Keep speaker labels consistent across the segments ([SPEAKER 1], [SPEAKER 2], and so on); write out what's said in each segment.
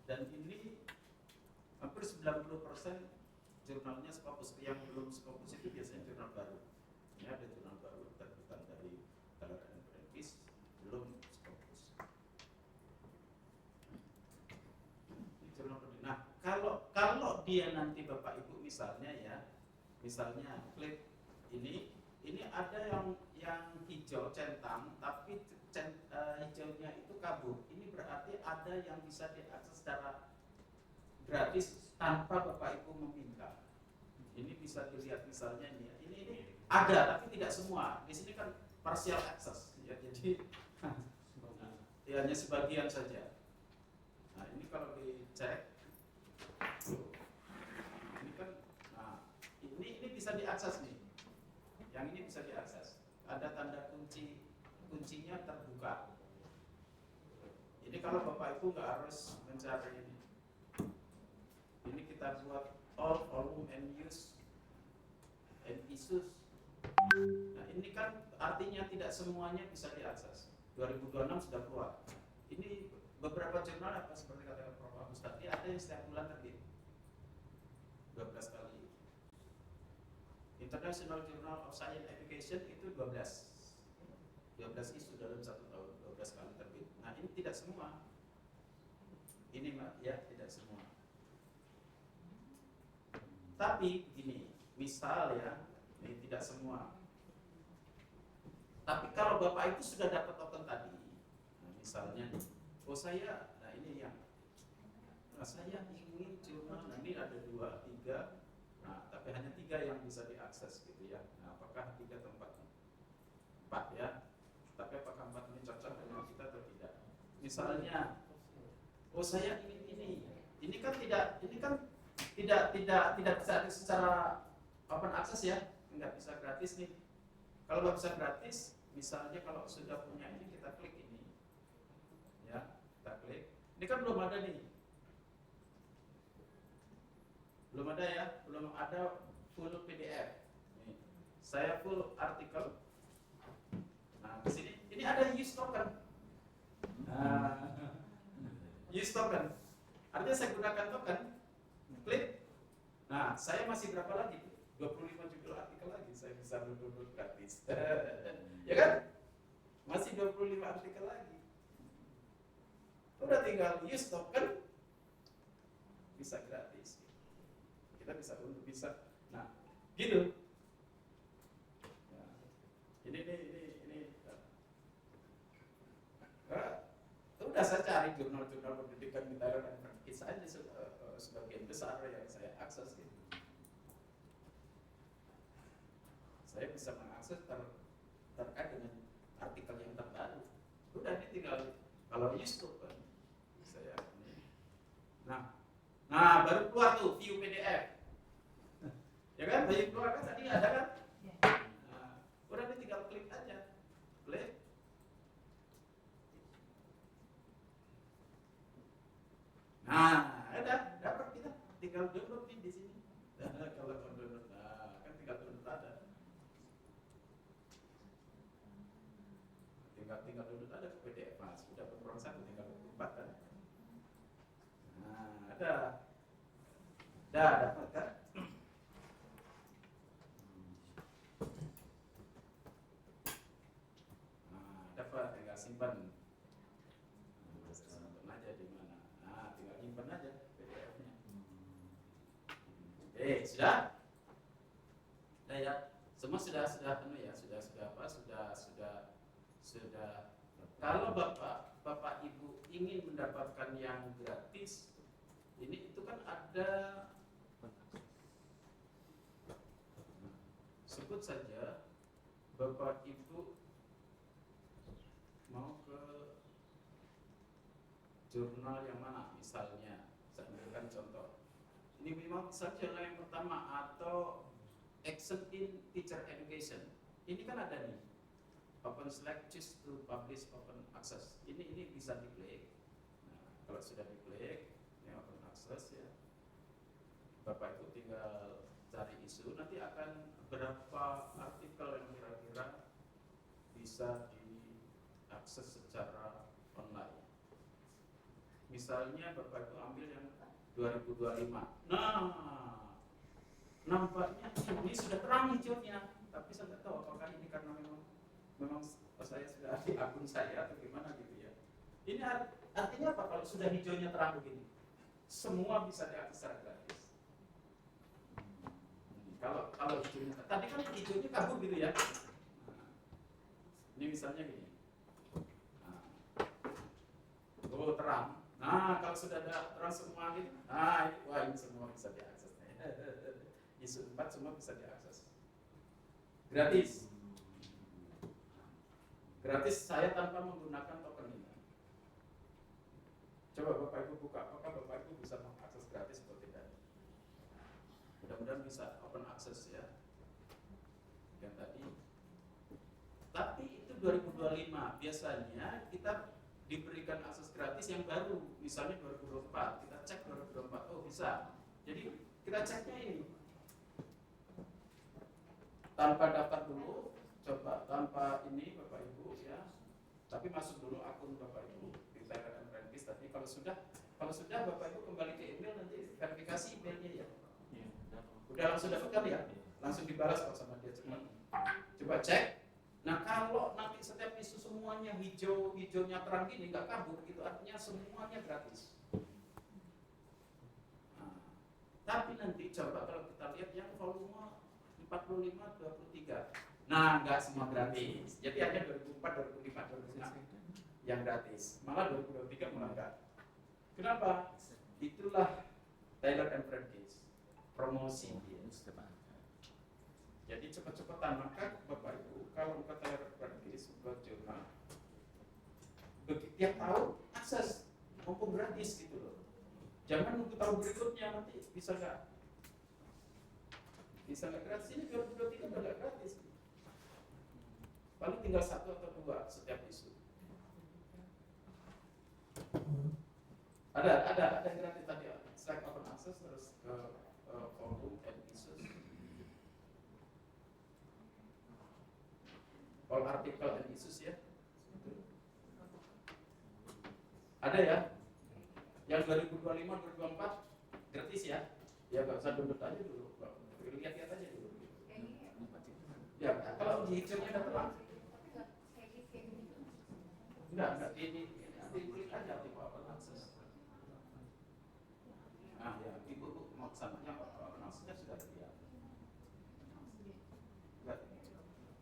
[SPEAKER 1] Dan ini hampir 90% jurnalnya Scopus. Yang belum Scopus itu biasanya jurnal baru. Ini ada jurnal baru terbitan dari Taylor and Francis, belum Scopus. Ini jurnal baru. Nah, kalau dia nanti Bapak Ibu misalnya klik ini ada yang hijau centang, tapi hijaunya itu kabur. Ini berarti ada yang bisa diakses secara gratis tanpa Bapak Ibu meminta. Ini bisa dilihat misalnya ini ada tapi tidak semua. Di sini kan partial access ya, jadi hanya sebagian saja. Nah, ini kalau dicek ini kan ini bisa diakses nih. Yang ini bisa diakses. Ada tanda kuncinya terbuka. Ini kalau Bapak Ibu nggak harus mencari ini. Ini kita buat all volume and use and issues. Nah, ini kan artinya tidak semuanya bisa diakses. 2026 sudah keluar. Ini beberapa jurnal apa seperti kata Prof. Agus tadi ada yang setiap bulan terbit 12 kali. International Journal of Science Education itu 12 isu dalam 1 tahun, 12 kali terbit. Nah, ini tidak semua. Ini ya, tidak semua. Tapi begini, misal ya, ini tidak semua. Tapi kalau Bapak itu sudah dapat token tadi, nah misalnya, saya ingin jurnal, ini ada 2, 3, nah tapi hanya 3 yang bisa diakses gitu ya. Nah, apakah 3 atau 4 ya? Tapi apakah 4 ini cocok dengan kita atau tidak? Misalnya, saya ingin ini kan tidak bisa secara open access ya, nggak bisa gratis nih. Kalau nggak bisa gratis, misalnya kalau sudah punya ini kita klik ini, ya kita klik. Ini kan belum ada nih, belum ada full PDF. Nih, saya full artikel. Nah di sini ini ada use token. Use token, artinya saya gunakan token, klik. Nah saya masih berapa lagi? 25 judul artikel lagi saya bisa download gratis. Ya kan? Masih 25 artikel lagi. Udah tinggal use token bisa gratis. Kita bisa unduh, bisa. Nah, gitu. Nah, ini. Udah saya cari jurnal-jurnal pendidikan di Taylor and Francis aja sebagian besar yang saya akses gitu. Saya bisa mengakses terkait dengan artikel yang terbaru. Udah ini tinggal kalau use token saya ini. Nah baru keluar tuh view PDF. Ya kan, baru keluar kan tadi ada kan? Nah, udah ini tinggal klik aja. Klik. Nah, udah dapat kita. Tinggal download nih di sini. Kalau download, kan tinggal download ada. Tinggal download ada ke PDF. Nah, sudah berkurang 1, tinggal 24 kan. Nah, ada. Dapat kan? Nah, dapat, tinggal simpan. Simpan aja di mana. Nah, tinggal simpan aja PDF-nya. Sudah? Nah ya, semua sudah penuh ya, sudah. Kalau Bapak Ibu ingin mendapatkan yang gratis, itu kan ada, sebut saja Bapak Ibu mau ke jurnal yang mana, misalnya saya berikan contoh. Ini memang jurnal yang pertama atau Action in Teacher Education. Ini kan ada nih. Open Slack choose to publish open access. Ini bisa diklik. Nah, kalau sudah diklik, ini open access ya. Bapak Ibu tinggal cari isu, nanti akan berapa artikel yang kira-kira bisa diakses secara online. Misalnya Bapak itu ambil yang 2025. Nah, nampaknya ini sudah terang hijaunya, tapi saya nggak tahu apakah ini karena memang saya sudah di akun saya atau gimana gitu ya. Ini artinya apa kalau sudah hijaunya terang begini? Semua bisa diakses secara gratis. Kalau hijaunya, tadi kan hijaunya kabur gitu ya. Nah, ini misalnya gini. Oh terang. Nah kalau sudah ada terang semua gitu, nah wah ini semua bisa diakses. ISO 4 semua bisa diakses. Gratis. Gratis saya tanpa menggunakan token ini. Coba Bapak Ibu buka, apakah Bapak Ibu bisa mengakses gratis atau tidak? Mudah-mudahan bisa open access ya. Yang tadi. Tapi itu 2025 biasanya kita diberikan akses gratis yang baru, misalnya 2024, kita cek 2024, oh bisa. Jadi kita ceknya ini tanpa daftar dulu, coba tanpa ini Bapak Ibu ya, tapi masuk dulu akun Bapak Ibu di Taylor & Francis tadi. Kalau sudah Bapak Ibu kembali ke email nanti verifikasi emailnya ya. Udah langsung dapat kan ya, langsung dibalas kok sama dia cepat. Coba cek. Nah kalau nanti setiap isu semuanya hijaunya terang gini nggak kabur gitu, artinya semuanya gratis. Nah, tapi nanti coba kalau kita lihat yang volume 45-23, nah nggak semua gratis. Jadi hanya 2004, 2005, 2006 yang gratis. Malah 2023 malah nggak. Kenapa? Itulah Taylor & Francis promosi dia. Jadi cepat-cepatan, maka Bapak Ibu kalau buka Taylor & Francis buat jurnal, tiap tahun akses mumpung gratis gitu loh. Jangan nunggu tahun berikutnya nanti bisa nggak gratis. Ini 2023 udah nggak gratis. Paling tinggal 1 atau 2 setiap isu. Ada yang gratis tadi, select open access terus ke volume and issues. All article and issues ya. Ada ya? Yang 2025, 2024 gratis ya? Ya nggak usah download aja dulu, lihat-lihat aja dulu. Ya, kalau hijaunya udah terang. Enggak diklik aja di open access. Nah ya, ibu mau kesananya open access-nya sudah terlihat.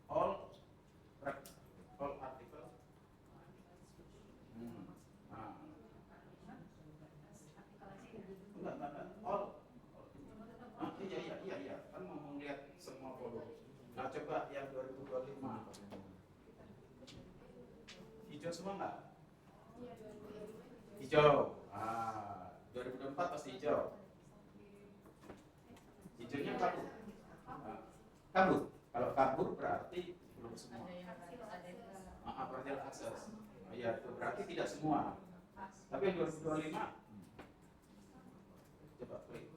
[SPEAKER 1] All artikel. Nah. Enggak. All. Iya. Kan mau lihat semua volume. Nah, coba yang 2025. Hijau semua enggak? Hijau. 2024 pasti hijau. Hijaunya kabur. Kabur. Kalau kabur berarti belum semua. Partial access. Ya, itu berarti tidak semua. Tapi yang 2025 coba klik.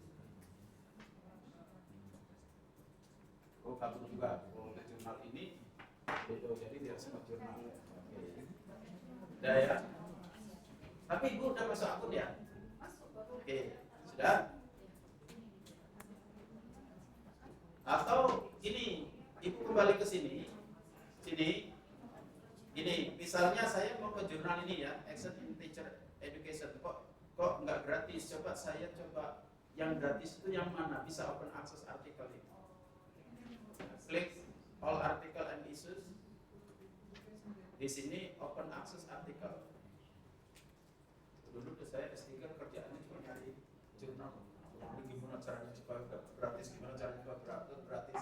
[SPEAKER 1] Oh, kabur juga. Oh, jurnal ini itu jadi tidak semua jurnal. Udah ya. Tapi Ibu udah masuk akun ya? Oke, sudah? Atau ini, Ibu kembali ke sini. Ini, misalnya saya mau ke jurnal ini ya, Action in Teacher Education. Kok nggak gratis? Saya coba yang gratis itu yang mana? Bisa open access artikel ini. Klik all article and issues. Di sini open access artikel. Dulu saya S3 kerjaannya cuma nyari jurnal. Gimana caranya supaya gratis? Gimana caranya supaya gratis?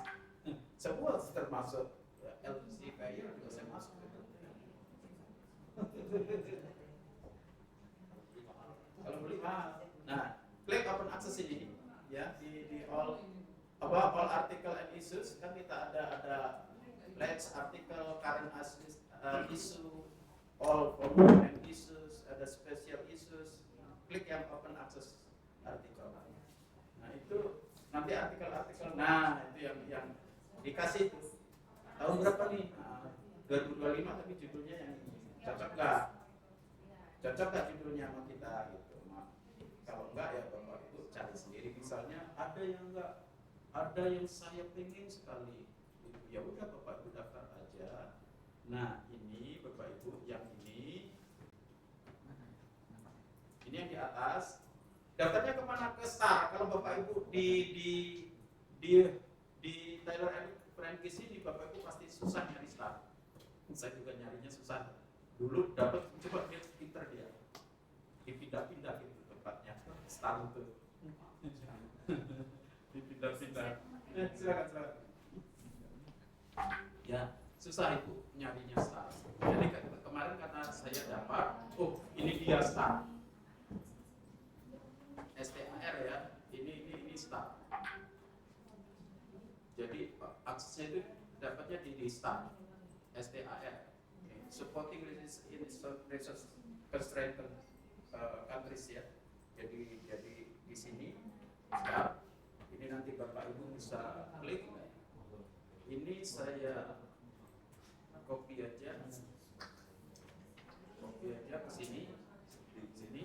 [SPEAKER 1] Semua termasuk Elsevier juga saya masuk. Kalau beli nah klik open access ini ya di all article and issues kan kita ada latest article, current issue, all volume and issues, ada special issues. Klik yang open access article. Nah itu nanti artikel-artikel. Nah itu yang dikasih itu tahun berapa nih? 2025 tapi judulnya yang ini. Cocok nggak? cocok gak judulnya sama kita gitu. Nah, kalau enggak ya Bapak Ibu cari sendiri. Misalnya ada yang enggak, ada yang saya pengen sekali gitu. Ya udah Bapak Ibu daftar aja. Nah ini Bapak Ibu yang ini yang di atas. Daftarnya kemana? Ke STAR. Kalau Bapak Ibu di Taylor Frankis ini Bapak Ibu pasti susah nyari STAR. Saya juga nyarinya susah. Dulu dapat, coba lihat Twitter dia, dipindah-pindah gitu tempatnya STAR itu. Dipindah-pindah. Silakan. Ya susah itu nyarinya STAR. Jadi kemarin karena saya dapat, oh ini dia STAR. STAR ya, ini STAR. Jadi aksesnya itu dapatnya di STAR, STAR, supporting resource constrained countries ya. Jadi di sini STAR. Ini nanti Bapak Ibu bisa klik. Ini saya copy aja ke sini, di sini,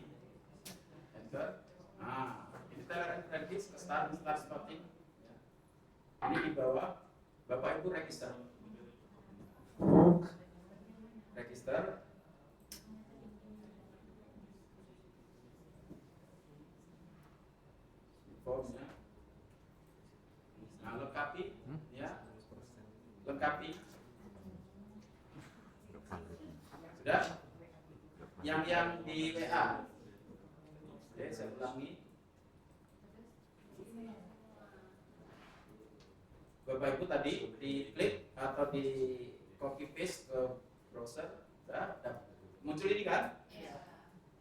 [SPEAKER 1] enter. Nah, ini Taylor Frankis ke start spotting. Ini di bawah, Bapak Ibu register. Formnya. Nah, lengkapi, ya. Lengkapi. Sudah? Yang di WA. Oke, saya ulangi. Bapak Ibu tadi diklik atau di copy paste ke browser, sudah muncul ini kan?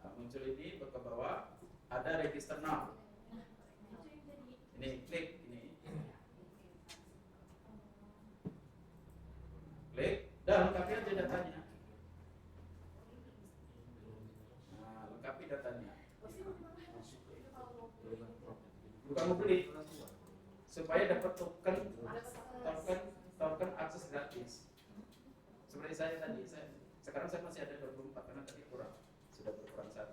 [SPEAKER 1] Nah, muncul ini ke bawah ada register now. Ini klik ini. Klik dan lengkapi aja datanya. Nah, lengkapi datanya. Bukan mau beli supaya dapat token akses gratis. Seperti saya tadi, sekarang saya masih ada 24 karena tadi sudah berkurang 1.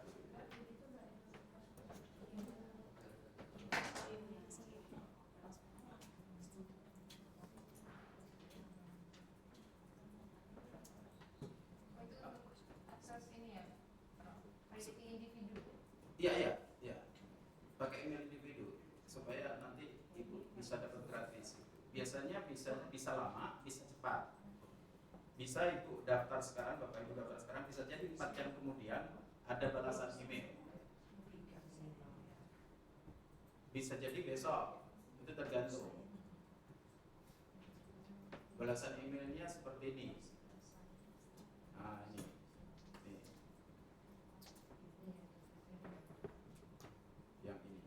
[SPEAKER 1] Iya. Pakai email individu supaya nanti Ibu bisa dapat gratis. Biasanya bisa lama, bisa cepat. Bisa Ibu daftar sekarang, Bapak Ibu daftar sekarang, bisa jadi 4 jam kemudian ada balasan email. Bisa jadi besok, itu tergantung. Balasan emailnya seperti ini. Nah, ini. Yang ini.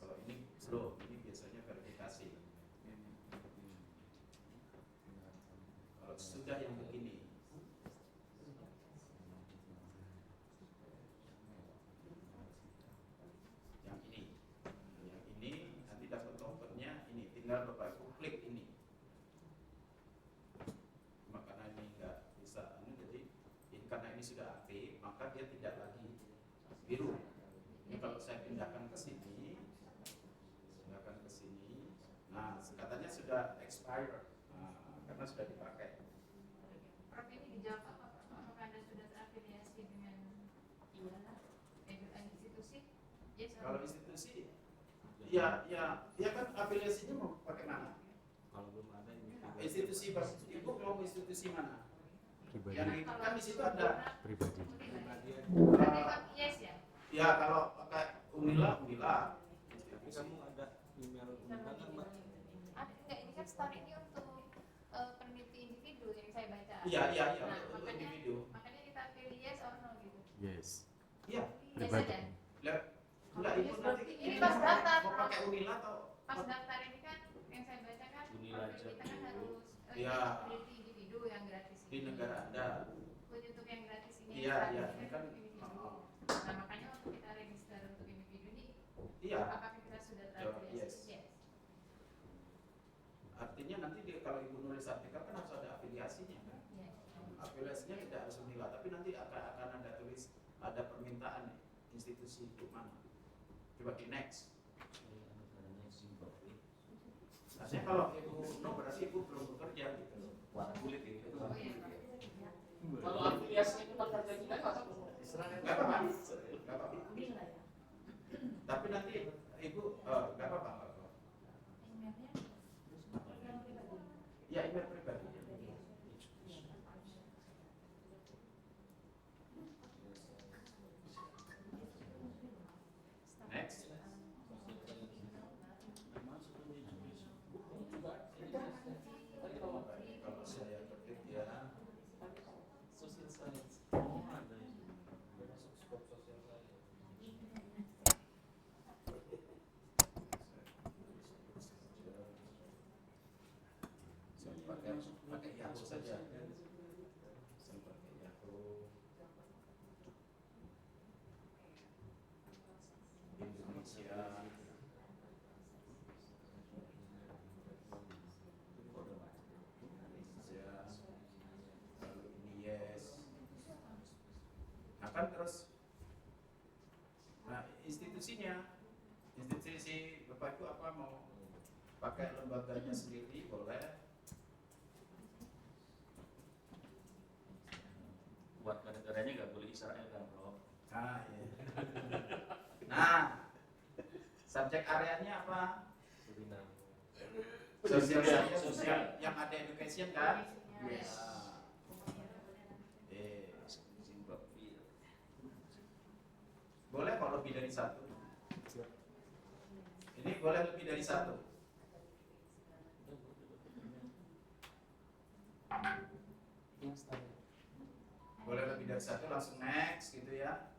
[SPEAKER 1] Kalau ini slow, ini biasanya verifikasi. Kalau sudah yang begini, yang ini nanti dapat tokennya ini, tinggal Bapak Ibu klik ini. Karena ini nggak bisa, jadi karena ini sudah aktif, maka dia tidak lagi biru. Ini kalau saya pindahkan ke sini, nah katanya sudah expired, karena sudah dipakai.
[SPEAKER 2] Prof, ini dijawab apa? Apakah Anda sudah terafiliasi dengan institusi? Yes,
[SPEAKER 1] kalau institusi, ya kan afiliasinya mau pakai mana?
[SPEAKER 3] Kalau belum ada
[SPEAKER 1] Institusi Ibu mau institusi mana?
[SPEAKER 3] pribadi.
[SPEAKER 1] Yang kan di situ ada
[SPEAKER 3] Pribadi.
[SPEAKER 2] Yes ya.
[SPEAKER 1] ya kalau pakai Unila.
[SPEAKER 3] Tapi kamu ada email Unila kan, Mbak?
[SPEAKER 2] Ada enggak, ini kan STAR ini untuk peneliti individu yang saya baca.
[SPEAKER 1] Iya,
[SPEAKER 2] Nah,
[SPEAKER 1] untuk
[SPEAKER 2] makanya
[SPEAKER 1] individu.
[SPEAKER 2] kita pilih yes or no gitu.
[SPEAKER 3] Yes.
[SPEAKER 1] Iya.
[SPEAKER 2] Yes
[SPEAKER 3] Pribadi.
[SPEAKER 2] aja.
[SPEAKER 1] Enggak, Ibu nanti
[SPEAKER 2] Ini pas daftar.
[SPEAKER 1] mau pakai Unila atau
[SPEAKER 2] Pas daftar ini kan yang saya baca kan
[SPEAKER 3] Unila aja
[SPEAKER 2] kita kan harus
[SPEAKER 1] Iya.
[SPEAKER 2] peneliti individu yang gratis
[SPEAKER 1] di negara Anda?
[SPEAKER 2] untuk yang gratis ini.
[SPEAKER 1] Iya,
[SPEAKER 2] yang
[SPEAKER 1] ini kan
[SPEAKER 2] individu. Nah, makanya waktu kita register untuk individu ini,
[SPEAKER 1] iya.
[SPEAKER 2] apakah kita sudah
[SPEAKER 1] Jawab
[SPEAKER 2] terafiliasi?
[SPEAKER 1] yes. Artinya nanti kalau Ibu nulis artikel kan harus ada afiliasinya kan?
[SPEAKER 2] Yes.
[SPEAKER 1] Afiliasinya tidak harus Unila, tapi nanti akan ada permintaan nih, institusi itu mana? Coba di next. Artinya kalau ibu no berarti ibu belum bekerja gitu.
[SPEAKER 3] Wah, kulit ini.
[SPEAKER 4] Kalau afiliasi tempat kerja kita nggak
[SPEAKER 1] Nggak apa-apa. Tapi nanti ibu nggak apa-apa. Ya, email pribadi. Next. Kalau saya ketik ya,
[SPEAKER 3] Social science. Oh, ada ya. Masuk skop sosial science.
[SPEAKER 1] saya pakai Yahoo saja. Saya pakai Yahoo. Indonesia. Lalu ini yes. Nah kan terus, nah institusi Bapak itu apa mau pakai lembaganya sendiri boleh.
[SPEAKER 3] Buat negaranya nggak boleh Israel kan, bro?
[SPEAKER 1] Nah, iya. Nah, subjek areanya apa?
[SPEAKER 3] Suriname.
[SPEAKER 1] Sosial science, sosial yang ada education kan?
[SPEAKER 3] Yes.
[SPEAKER 1] Nah,
[SPEAKER 3] Zimbabwe.
[SPEAKER 1] boleh kalau lebih dari satu. Ini boleh lebih dari satu. Boleh lebih dari satu, langsung next gitu ya.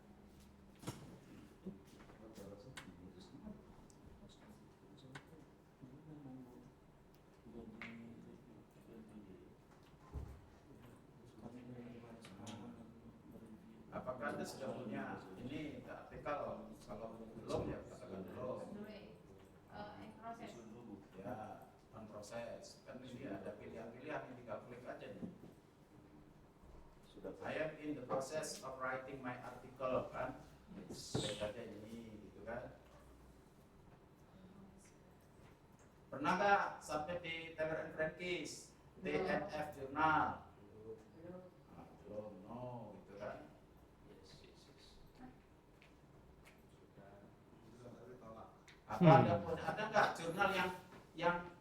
[SPEAKER 1] Apakah Anda sudah punya ini artikel? Kalau belum ya katakan belum. Ya, on proses. Kan ini ada pilihan-pilihan yang tinggal klik aja nih. I am in the process of writing my article kan. Klik aja ini gitu kan. Pernah nggak sampai di Taylor and Frankis, TNF Journal? Nah, belum, no gitu kan. Apa ada nggak jurnal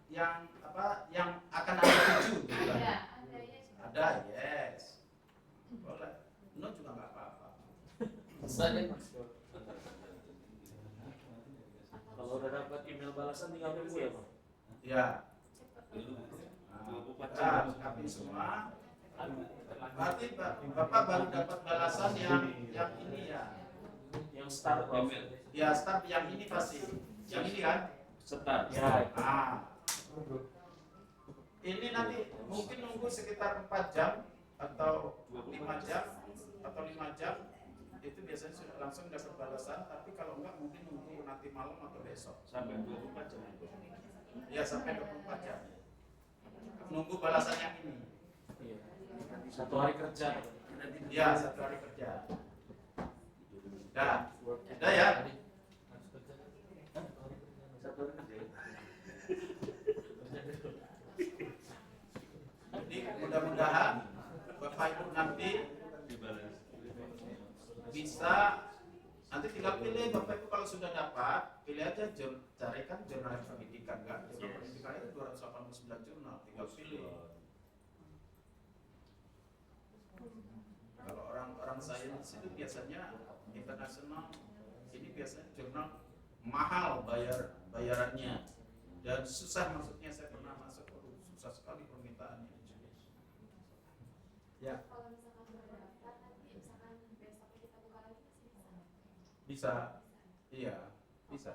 [SPEAKER 1] yang apa yang akan ada tuju gitu kan? Ada, yes. Boleh. No juga nggak apa-apa.
[SPEAKER 3] Kalau udah dapat email balasan tinggal tunggu ya, Bang?
[SPEAKER 1] Ya. Nah, kami semua. Berarti Bapak baru dapat balasan yang ini ya.
[SPEAKER 3] Yang start email.
[SPEAKER 1] Ya start yang ini pasti. Yang ini kan?
[SPEAKER 3] Start. Ya.
[SPEAKER 1] Ah. Ini nanti mungkin nunggu sekitar 4 jam atau 5 jam atau 5 jam itu biasanya sudah langsung dapat balasan, tapi kalau enggak mungkin nunggu nanti malam atau besok
[SPEAKER 3] Sampai 24 jam.
[SPEAKER 1] ya, sampai 24 jam nunggu balasan yang ini.
[SPEAKER 3] Iya. 1 hari kerja.
[SPEAKER 1] Ya, 1 hari kerja. Udah ya. Jadi mudah-mudahan Bapak Ibu nanti bisa, nanti tinggal pilih Bapak Ibu kalau sudah dapat, pilih aja carikan jurnal pendidikan kan. Jurnal pendidikan itu 289 jurnal, tinggal pilih. Kalau orang sains itu biasanya internasional, ini biasanya jurnal mahal bayarannya dan susah masuknya. Saya pernah masuk, susah sekali permintaannya. Ya.
[SPEAKER 2] Kalau misalkan berdaftar nanti misalkan besok kita buka lagi masih bisa.
[SPEAKER 1] Bisa, iya, bisa.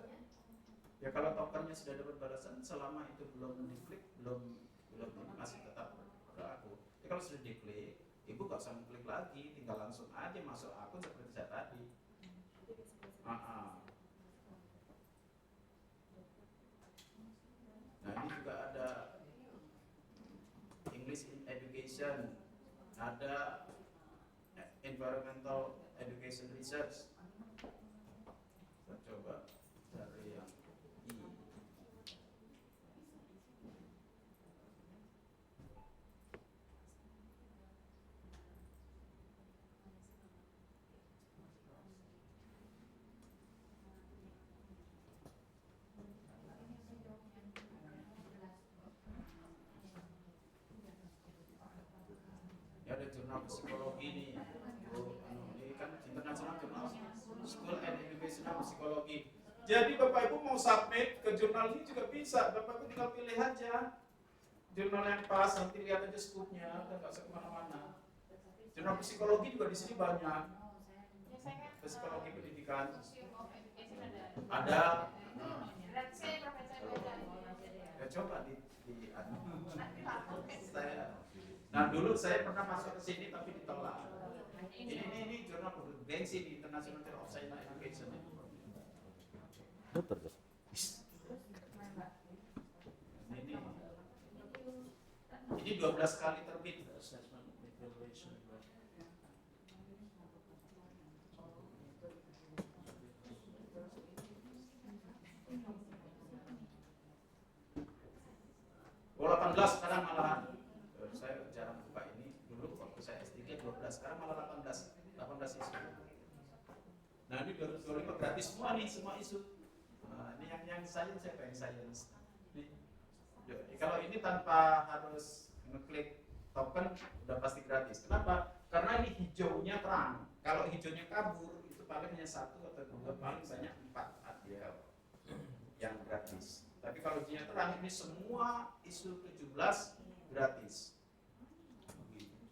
[SPEAKER 1] Ya kalau tokennya sudah dapat balasan, selama itu belum diklik, belum ini masih tetap berlaku. Ya kalau sudah diklik, ibu gak usah klik lagi, tinggal langsung aja masuk akun seperti saya tadi. Nah ini juga ada English in Education, ada Environmental Education Research. coba cari yang I. Ya ada jurnal psikologi nih. Ini kan internasional jurnal School and Educational Psychology. Jadi Bapak Ibu mau submit ke jurnal ini juga bisa. Bapak Ibu tinggal pilih aja jurnal yang pas, nanti lihat aja scoopnya, dan nggak usah kemana-mana. Jurnal psikologi juga di sini banyak.
[SPEAKER 2] Ya saya kan
[SPEAKER 1] Psikologi pendidikan
[SPEAKER 2] Museum of Education ada.
[SPEAKER 1] ada.
[SPEAKER 2] Gratisnya profesor baca.
[SPEAKER 1] Ya coba di
[SPEAKER 2] Nanti lapor ke
[SPEAKER 1] saya. Nah dulu saya pernah masuk ke sini tapi ditolak. Ini jurnal bergengsi di International Journal of Science and Education.
[SPEAKER 5] Dokter tuh.
[SPEAKER 1] Ini 12 kali terbit.
[SPEAKER 3] Assessment evaluation.
[SPEAKER 1] Oh 18 sekarang malahan. Saya jarang buka ini. Dulu waktu saya S3 12, sekarang malah 18 isu. Nah ini 2005 gratis semua nih, semua isu. Nah, ini yang science, saya pengen science. Kalau ini tanpa harus ngeklik token udah pasti gratis. Kenapa? Karena ini hijaunya terang. Kalau hijaunya kabur itu paling hanya 1 atau 2, paling banyak 4 artikel yang gratis. Tapi kalau hijaunya terang ini semua isu 17 gratis.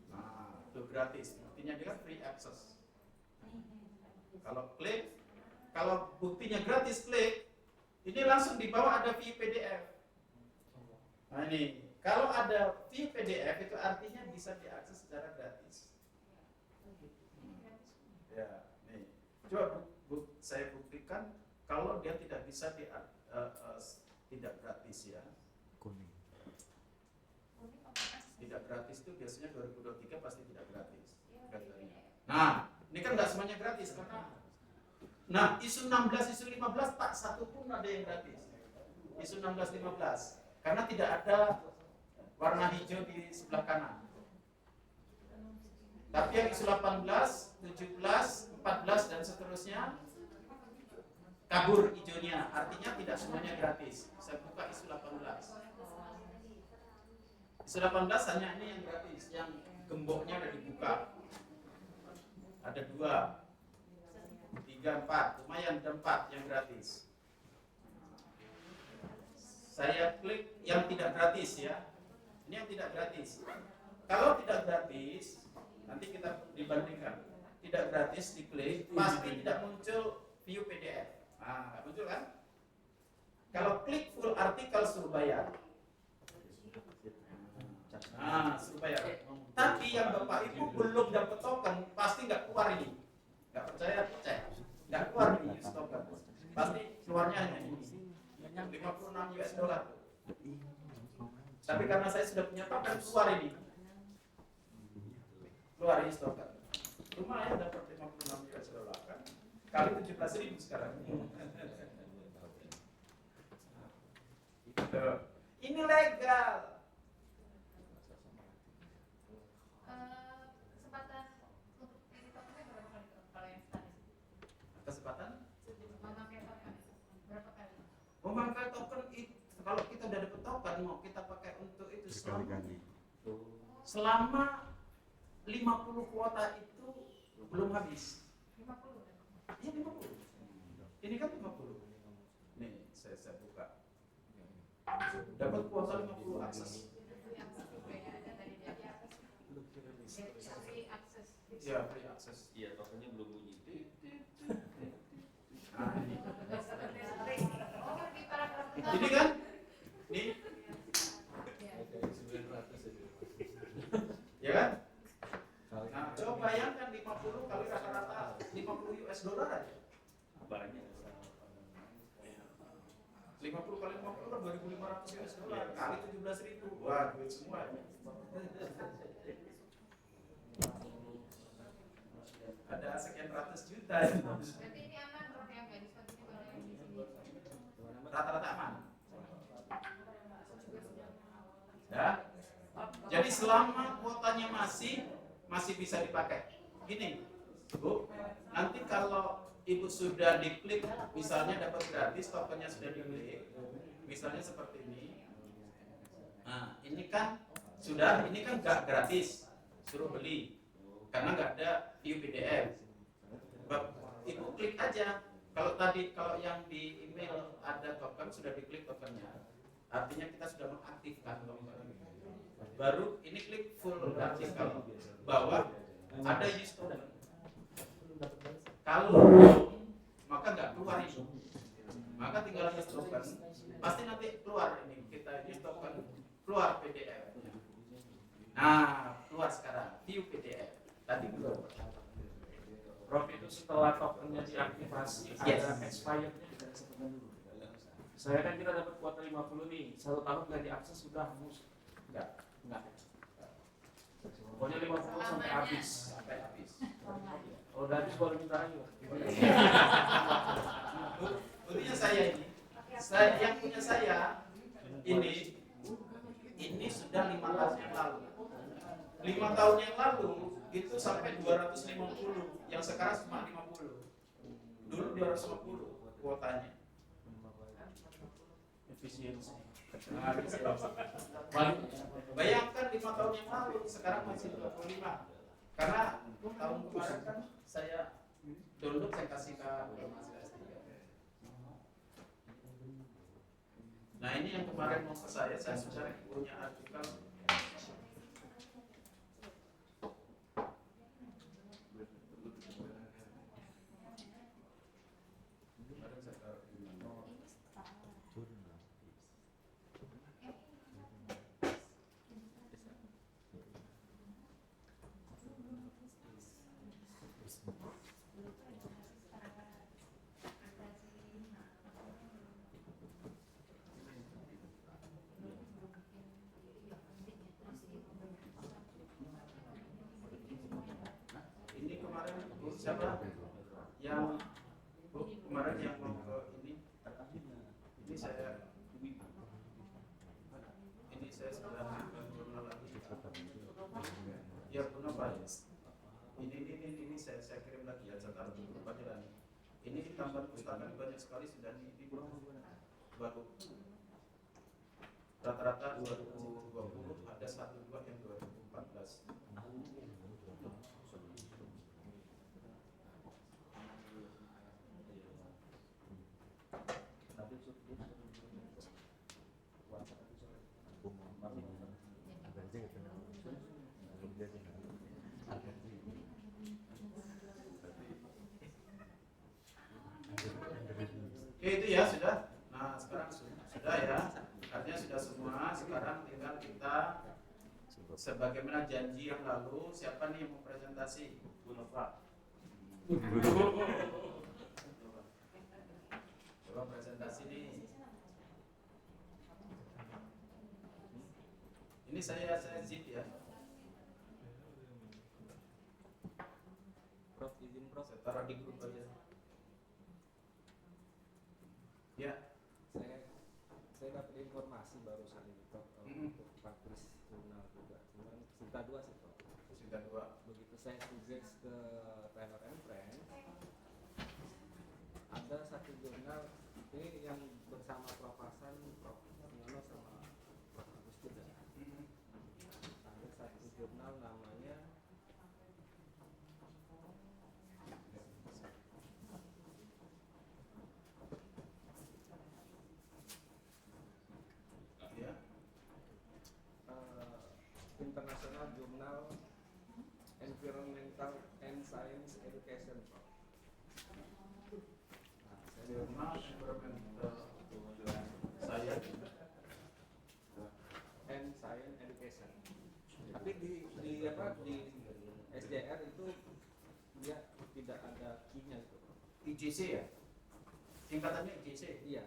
[SPEAKER 1] Nah, itu gratis. Artinya dia kan free access. Kalau klik, kalau buktinya gratis klik, ini langsung di bawah ada view PDF. Nah ini, kalau ada view PDF itu artinya bisa diakses secara gratis. Ya, nih, coba saya buktikan kalau dia tidak bisa tidak gratis ya.
[SPEAKER 5] Kuning.
[SPEAKER 1] Tidak gratis itu biasanya 2023 pasti tidak gratis. Nah, ini kan nggak semuanya gratis karena, nah isu 16, isu 15 tak satu pun ada yang gratis. Isu 16, 15 karena tidak ada warna hijau di sebelah kanan. Tapi yang isu 18, 17, 14 dan seterusnya kabur hijaunya, artinya tidak semuanya gratis. Saya buka isu 18. Isu 18 hanya ini yang gratis, yang gemboknya ada dibuka. Ada 2, 3, 4, lumayan ada 4 yang gratis. Saya klik yang tidak gratis ya. Ini yang tidak gratis. Kalau tidak gratis, nanti kita dibandingkan. Tidak gratis diklik, pasti tidak muncul view PDF. Nah, nggak muncul kan? Kalau klik full artikel suruh bayar. Nah, suruh bayar. Tapi yang Bapak Ibu belum dapat token, pasti nggak keluar ini. Nggak percaya, cek. Nggak keluar nih use token. Pasti keluarnya hanya ini. 56 US dollar. Tapi karena saya sudah punya token, keluar ini. Keluar use token. Lumayan dapat 56 US dollar kan? Kali 17.000 sekarang. Ini legal.
[SPEAKER 2] Kesempatan untuk ini tokennya berapa kali kalau yang statis?
[SPEAKER 1] Kesempatan
[SPEAKER 2] Memakai token berapa kali?
[SPEAKER 1] memakai token itu, kalau kita udah dapat token mau kita pakai untuk itu selama 50 kuota itu belum habis.
[SPEAKER 2] 50 kan?
[SPEAKER 1] Iya 50. Ini kan 50. Nih saya buka. Dapat kuota 50 akses.
[SPEAKER 2] Yang satu kayak ada tadi di atas. Free access.
[SPEAKER 1] Ya free access.
[SPEAKER 3] Iya, tokennya belum bunyi.
[SPEAKER 1] Nah, ini.
[SPEAKER 2] Oh, di paragraf pertama.
[SPEAKER 1] Ini kan? Nih, ya kan? Nah, coba bayangkan 50 kali rata-rata 50 US dollar aja.
[SPEAKER 3] Banyak.
[SPEAKER 1] 50 kali 50 kan 2.500 US dollar kali 17.000. Wah, duit semua. Ada sekian ratus juta.
[SPEAKER 2] Berarti ini aman dong ya, nggak diskon di mana?
[SPEAKER 1] selama kuotanya masih bisa dipakai. Gini, Bu, nanti kalau Ibu sudah diklik, misalnya dapat gratis, tokennya sudah diklik, misalnya seperti ini. Nah, ini kan nggak gratis, suruh beli, karena nggak ada view PDF. Ibu klik aja. Kalau yang di email ada token, sudah diklik tokennya, artinya kita sudah mengaktifkan token. Baru ini klik full artikel bahwa ada use token. Kalau belum, maka nggak keluar itu. Maka tinggal use token, pasti nanti keluar ini, kita use token, keluar PDF. Nah, keluar sekarang view PDF. Tadi belum.
[SPEAKER 3] Prof, itu setelah tokennya diaktifasi ada expirednya tidak sebenarnya dulu. Saya kan kita dapat kuota 50 nih, 1 tahun nggak diakses sudah hangus.
[SPEAKER 1] Enggak.
[SPEAKER 3] Pokoknya 50 sampai habis.
[SPEAKER 1] Sampai habis.
[SPEAKER 3] Kalau udah habis baru minta lagi.
[SPEAKER 1] Buktinya saya ini, yang punya saya ini sudah 5 tahun yang lalu. 5 tahun yang lalu itu sampai 250, yang sekarang cuma 50. Dulu 250 kuotanya.
[SPEAKER 3] Efisiensi.
[SPEAKER 1] Nah, bayangkan 5 tahun yang lalu, sekarang masih 25. Karena tahun kemarin kan saya download, saya kasih ke mahasiswa S3. Nah, ini yang kemarin mau ke saya sudah punya artikel. Siapa yang kemarin yang mau ke ini saya sudah jurnal lagi ya, Bruno Pak. Ini saya kirim lagi ya, saya taruh di grup aja lah. Ini ditambah pustaka banyak sekali sudah di baru rata-rata 2020 ada 1-2 yang 2014. Oke, itu ya sudah. Nah, sekarang sudah ya. Artinya sudah semua. Sekarang tinggal kita sebagaimana janji yang lalu, siapa nih yang mau presentasi? Bu Nova. Coba presentasi nih. Ini saya zip ya.
[SPEAKER 3] Prof, izin Prof.
[SPEAKER 1] Saya taruh di grup aja. Ya.
[SPEAKER 5] Saya dapat informasi barusan ini Prof, untuk publish jurnal juga. Cuman cerita 2 sih Prof.
[SPEAKER 1] Cerita 2.
[SPEAKER 5] Begitu saya suggest ke Taylor and Friends, ada satu jurnal ini yang bersama Prof Hasan, Prof Nyono sama Prof Agus juga. Ada satu jurnal namanya International Journal Environmental and Science Education, Prof.
[SPEAKER 1] Jurnal environmental saya
[SPEAKER 5] And Science Education. Tapi di SJR itu dia tidak ada key-nya itu.
[SPEAKER 1] IJC ya? Singkatannya IJC?
[SPEAKER 5] Iya.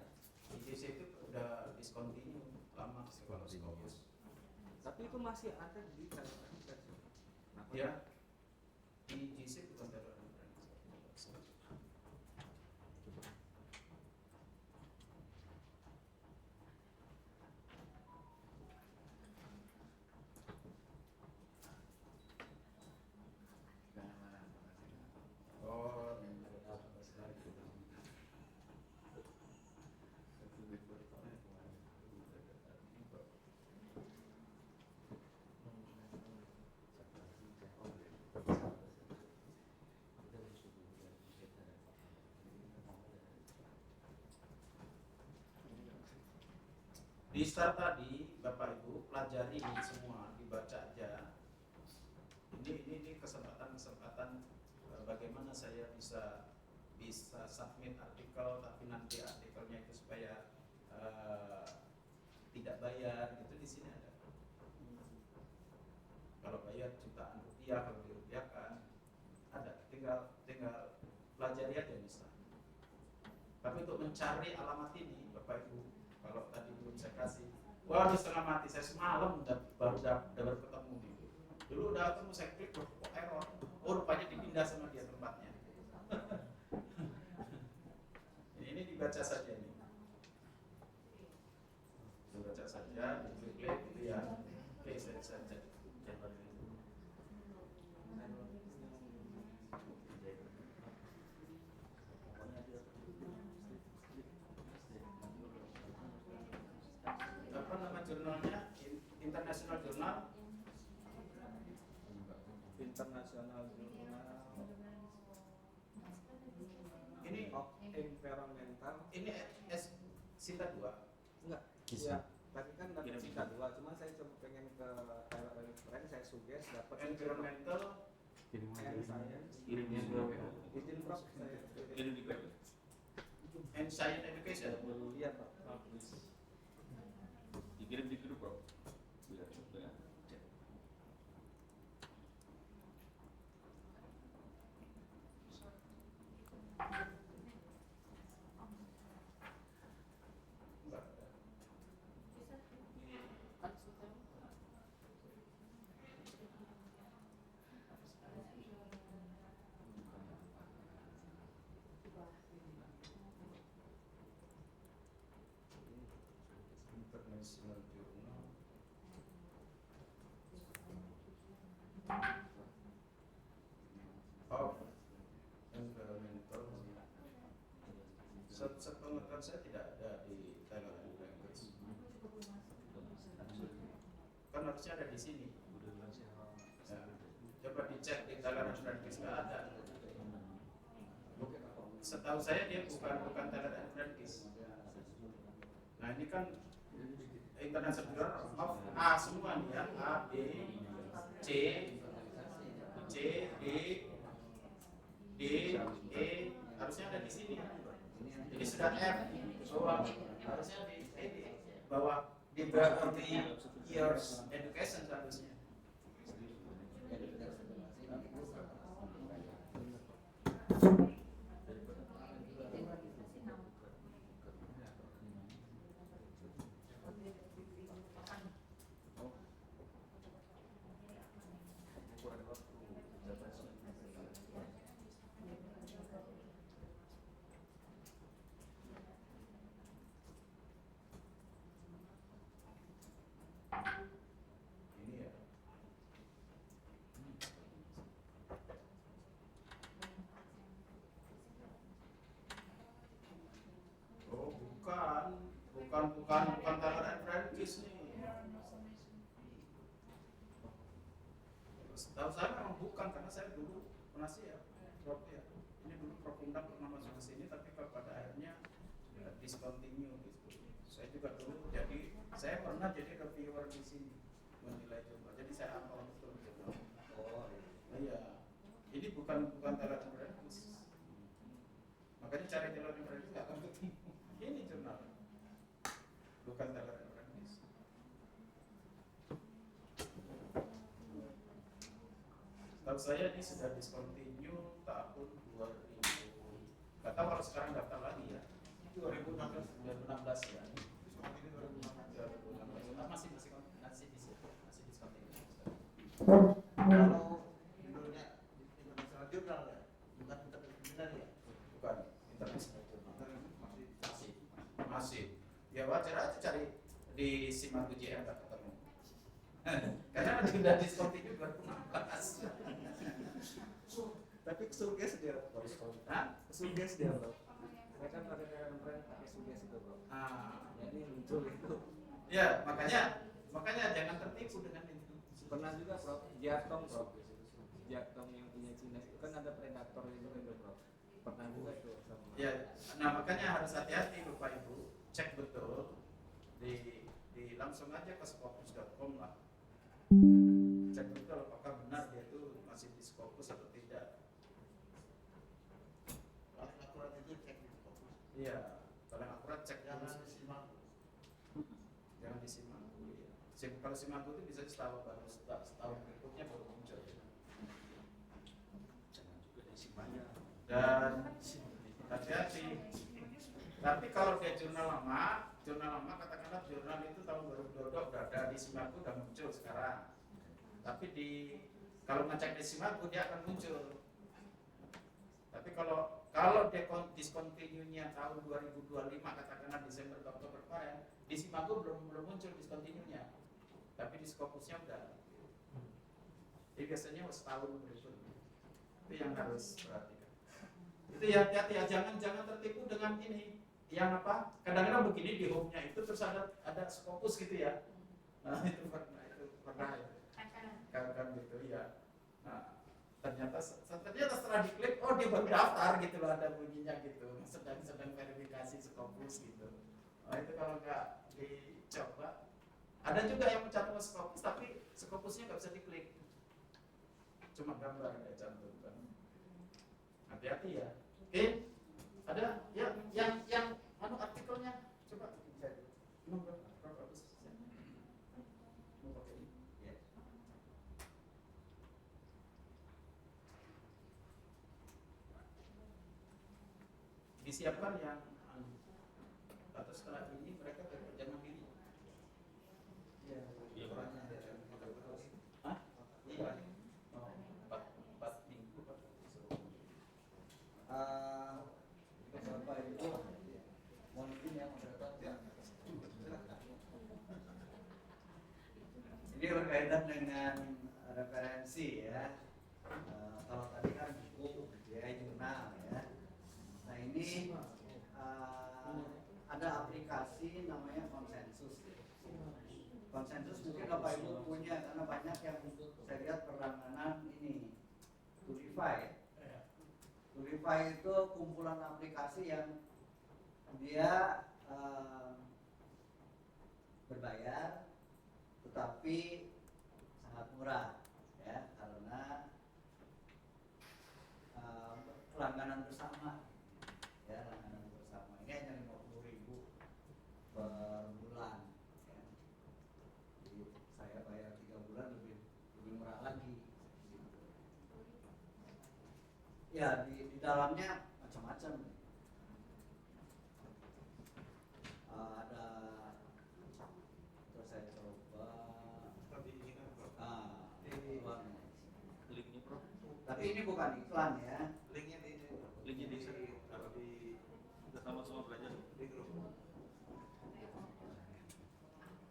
[SPEAKER 1] IJC itu udah discontinue lama sih kalau Scopus.
[SPEAKER 5] Tapi itu masih ada di Taylor and Friends.
[SPEAKER 1] Ya, IJC bukan Taylor and Friends. Di start tadi Bapak Ibu pelajari ini semua, dibaca aja. Ini kesempatan bagaimana saya bisa submit artikel, tapi nanti artikelnya itu supaya tidak bayar gitu, di sini ada. Kalau bayar jutaan rupiah, kalau dirupiahkan ada, tinggal pelajari aja bisa. Tapi untuk mencari alamat ini Bapak Ibu, kalau tadi belum saya kasih, waduh setengah mati, saya semalam baru ketemu gitu. Dulu udah ketemu, saya klik kok error, oh rupanya dipindah sama dia tempatnya. Ini dibaca saja nih, dibaca saja, diklik gitu ya. Oke, saya saja. Apa nama jurnalnya? International Journal.
[SPEAKER 5] International Journal
[SPEAKER 1] Ini
[SPEAKER 5] of Environmental.
[SPEAKER 1] ini Sinta 2.
[SPEAKER 5] Enggak. Iya. Tadi kan dapat Sinta 2, cuma saya coba pengen ke Thailand Reference, saya suggest dapat
[SPEAKER 1] Environmental
[SPEAKER 5] and Science.
[SPEAKER 3] Kirimnya ke
[SPEAKER 5] Izin Prof, saya
[SPEAKER 3] kirim di web.
[SPEAKER 1] and Science Education.
[SPEAKER 5] Iya Pak.
[SPEAKER 3] Dikirim di grup bro. Biar ya. Cek.
[SPEAKER 1] Enggak. International Journal. Oh, environmental. Sepengetahuan saya tidak ada di Thailand Language. Kan harusnya ada di sini. Ya. Coba dicek di Thailand Language, nggak ada. Setahu saya dia bukan Thailand Language. Nah ini kan International Journal of A semua nih ya, A, B, C, D, D, E, harusnya ada di sini. Jadi sudah F, bahwa harusnya di bahwa di early years education seharusnya. Ini ya. Oh bukan Thailand and Francis nih. Tahu saya memang bukan, karena saya dulu pernah sih ya, Prof ya. Ini dulu Prof Undang pernah masuk ke sini, tapi pada akhirnya ya, discontinue gitu. Saya juga dulu jadi saya pernah jadi reviewer di sini menilai jurnal. Jadi saya hafal betul jurnal. Oh iya. Ini bukan Thailand and Francis. Makanya cari Thailand and Francis nggak akan ketemu. Ini jurnal. Bukan Thailand and Francis. Tahu saya ini sudah discontinue tahun 2000. Gak tahu kalau sekarang daftar lagi ya. 2016 ya. Masih discontinue.
[SPEAKER 6] Kalau judulnya internasional jurnal ya, bukan internasional ya.
[SPEAKER 1] Bukan international journal. Masih. Ya wajar aja cari di Simak UJM tak ketemu. Karena sudah discontinue 2016.
[SPEAKER 5] Tapi kesuges dia, Bro.
[SPEAKER 1] Hah?
[SPEAKER 5] Kesuges dia, Bro. Saya kan pakai Thailand pakai suges itu, Bro.
[SPEAKER 1] Ah,
[SPEAKER 5] Ya, ini muncul itu.
[SPEAKER 1] ya makanya jangan tertipu dengan itu.
[SPEAKER 5] Pernah juga, Bro. Jatong, Bro. Jatong yang punya Cina itu kan ada predator juga itu, Bro. Pernah juga itu sama.
[SPEAKER 1] Ya, nah makanya harus hati-hati Bapak Ibu, cek betul di langsung aja ke scopus.com lah. Cek betul apakah benar dia itu masih di Scopus atau tidak.
[SPEAKER 6] Paling akurat itu cek di Scopus.
[SPEAKER 1] Iya, paling akurat cek
[SPEAKER 6] Jangan
[SPEAKER 1] dulu.
[SPEAKER 6] disimak.
[SPEAKER 1] Jangan disimak. Iya. Kalau simak itu bisa setahun berikutnya baru muncul.
[SPEAKER 3] Jangan juga disimpangnya.
[SPEAKER 1] Dan hati-hati. Tapi kalau dia jurnal lama katakanlah jurnal itu tahun 2022 udah ada di Simaku udah muncul sekarang. Tapi kalau ngecek di Simaku dia akan muncul. Tapi kalau dia discontinue-nya tahun 2025 katakanlah Desember atau Oktober kemarin, di Simaku belum muncul discontinue-nya. Tapi di Scopusnya udah. Jadi biasanya setahun berikutnya. Itu yang harus perhatikan. Itu ya hati-hati ya, jangan tertipu dengan ini. Yang apa? Kadang-kadang begini di home-nya itu terus ada Scopus gitu ya. Nah, itu pernah itu. Kan gitu ya. Nah, ternyata setelah diklik, oh dia baru daftar gitu loh, ada bunyinya gitu. Sedang verifikasi Scopus gitu. Nah, itu kalau nggak dicoba, ada juga yang mencantumkan Scopus tapi Scopusnya nggak bisa diklik. Cuma gambar yang dia cantumkan. Hati-hati ya. Oke, ada yang artikelnya coba cek. Berapa bagus? Mau pakai ini? Ya. Disiapkan yang atau setelah ini mereka bekerja mandiri.
[SPEAKER 6] Iya.
[SPEAKER 3] Iya, Pak.
[SPEAKER 6] Orangnya ada yang kita terus.
[SPEAKER 1] Hah? Iya. Oh, 4 minggu.
[SPEAKER 7] Bapak Ibu, mohon izin ya moderator.
[SPEAKER 6] Ya.
[SPEAKER 7] Ini berkaitan dengan referensi ya. Kalau tadi kan buku, ya jurnal ya. Nah ini ada aplikasi namanya Konsensus. Konsensus mungkin Bapak Ibu punya karena banyak yang saya lihat berlangganan ini Tulify. Tulify itu kumpulan aplikasi yang dia berbayar tetapi sangat murah ya karena langganan bersama ya langganan bersama ini hanya 50.000 per bulan ya. Jadi saya bayar 3 bulan lebih murah lagi. Ya di dalamnya macam-macam. Ada terus saya coba
[SPEAKER 6] Tapi ini kan
[SPEAKER 7] iklannya.
[SPEAKER 3] Linknya Prof.
[SPEAKER 7] Tapi ini bukan iklan ya.
[SPEAKER 6] linknya di
[SPEAKER 3] Linknya di sana.
[SPEAKER 6] di
[SPEAKER 3] Kita sama-sama belajar.
[SPEAKER 6] di grup.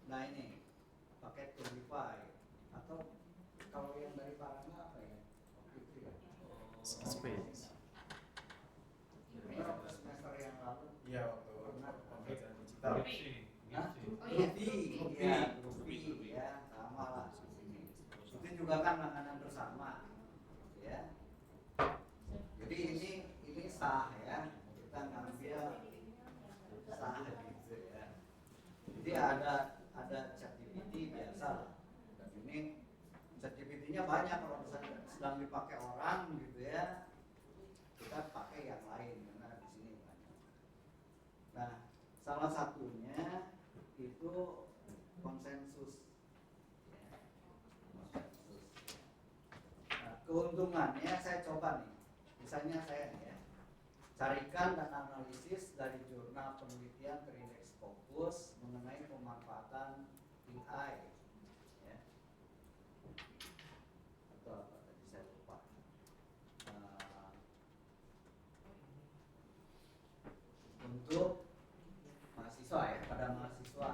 [SPEAKER 7] Nah ini paket Tulify atau kalau yang dari Parana apa ya? Itu ya.
[SPEAKER 1] Space.
[SPEAKER 7] Ini waktu semester yang lalu
[SPEAKER 1] Iya, waktu pembelajaran digital.
[SPEAKER 7] Hah?
[SPEAKER 2] Oh iya.
[SPEAKER 7] Rupi ya, sama lah ini. Itu juga kan langganan bersama, ya. Jadi ini sah ya, kita ngambil sah gitu ya. Jadi ada ChatGPT biasa lah. Dan ini ChatGPT-nya banyak kalau misalnya sedang dipakai orang gitu ya, kita pakai yang lain karena di sini banyak. Nah, salah satunya itu konsensus. Ya, konsensus. Nah, keuntungannya saya coba nih, misalnya saya nih ya, carikan dan analisis dari jurnal penelitian terindeks Scopus mengenai pemanfaatan AI. Ya. Atau apa tadi saya lupa. Untuk mahasiswa ya, pada mahasiswa.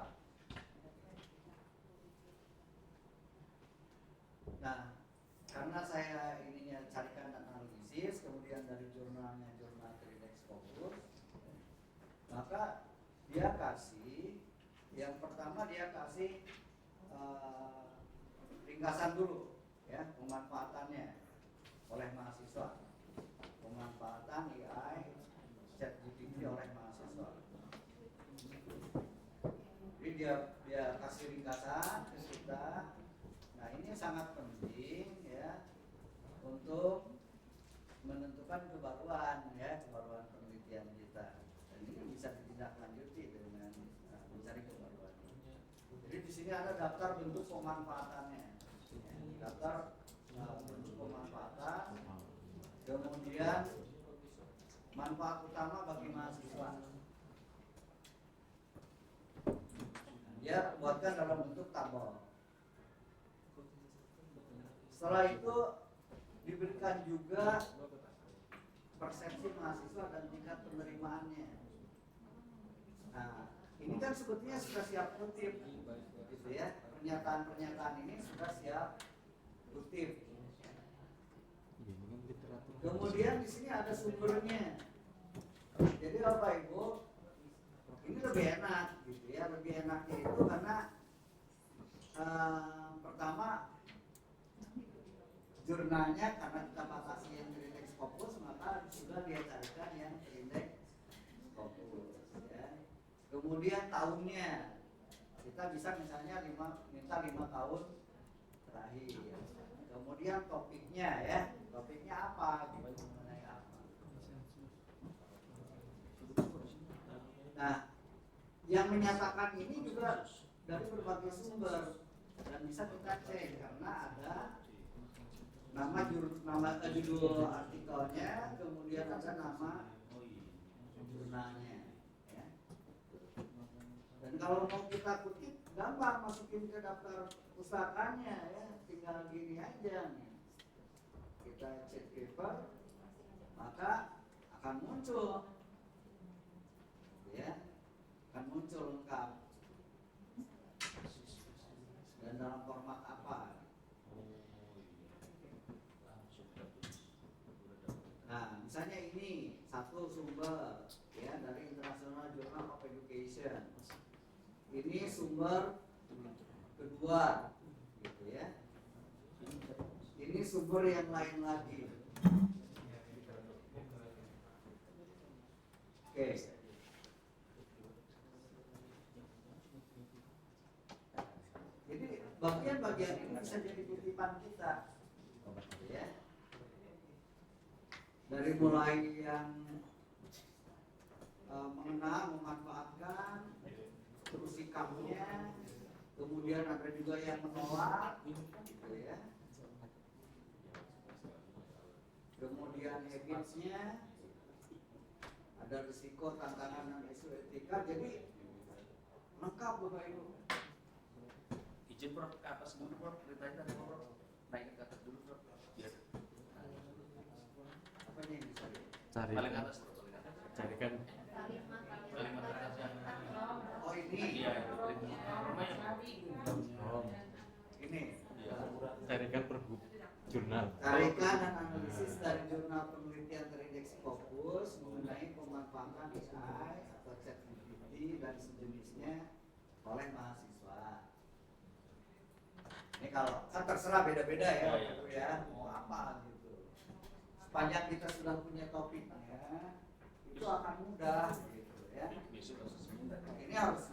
[SPEAKER 7] Nah, karena saya ininya carikan dan analisis, kemudian dari jurnalnya jurnal terindeks Scopus, maka dia kasih, yang pertama dia kasih ringkasan dulu, ya pemanfaatannya oleh mahasiswa, pemanfaatan AI ChatGPT oleh mahasiswa. Jadi dia kasih sini ada daftar bentuk pemanfaatannya. Daftar bentuk pemanfaatan, kemudian manfaat utama bagi mahasiswa. Dia buatkan dalam bentuk tabel. Setelah itu diberikan juga persepsi mahasiswa dan tingkat penerimaannya. Nah, ini kan sebetulnya sudah siap kutip, gitu ya. Pernyataan-pernyataan ini sudah siap kutip. Kemudian di sini ada sumbernya. Jadi Bapak Ibu, ini lebih enak, gitu ya. Lebih enaknya itu karena pertama jurnalnya karena kita batasi yang terindeks Scopus, maka sudah dia carikan yang terindeks Scopus. Ya. Kemudian tahunnya kita bisa misalnya minta 5 tahun terakhir. Kemudian topiknya ya, topiknya apa gitu, mengenai apa. Nah, yang menyatakan ini juga dari berbagai sumber dan bisa kita cek karena ada nama judul artikelnya, kemudian ada nama jurnalnya. Ya. Dan kalau mau kita kutip, gampang masukin ke daftar pustakanya ya, tinggal gini aja nih. Kita cek paper, maka akan muncul, ya, akan muncul lengkap. Dan dalam format apa? Nah, misalnya ini satu sumber ya dari International Journal of Education. Ini sumber kedua, gitu ya. Ini sumber yang lain lagi. Oke. Jadi bagian-bagian ini bisa jadi kutipan kita, ya. Dari mulai yang mengenal, memanfaatkan, terus sikapnya, kemudian ada juga yang menolak, gitu ya. Kemudian habitsnya, ada risiko, tantangan, dan isu etika. Jadi lengkap Bapak Ibu.
[SPEAKER 3] Izin Prof, ke atas dulu Prof, ceritanya tadi Prof, naik ke atas dulu Prof. Biar
[SPEAKER 7] Apanya yang bisa
[SPEAKER 8] Cari
[SPEAKER 3] paling atas Prof, paling atas.
[SPEAKER 8] carikan
[SPEAKER 3] Kalimat atasnya.
[SPEAKER 7] Oh ini,
[SPEAKER 3] Iya, lumayan.
[SPEAKER 8] oh,
[SPEAKER 7] ini.
[SPEAKER 8] carikan per buku jurnal.
[SPEAKER 7] Tarikan dan analisis dari jurnal penelitian terindeks Scopus mengenai pemanfaatan AI atau ChatGPT dan sejenisnya oleh mahasiswa. Ini kalau kan terserah beda-beda ya, ya mau apa gitu. Sepanjang kita sudah punya topiknya, itu akan mudah gitu ya. Ini harus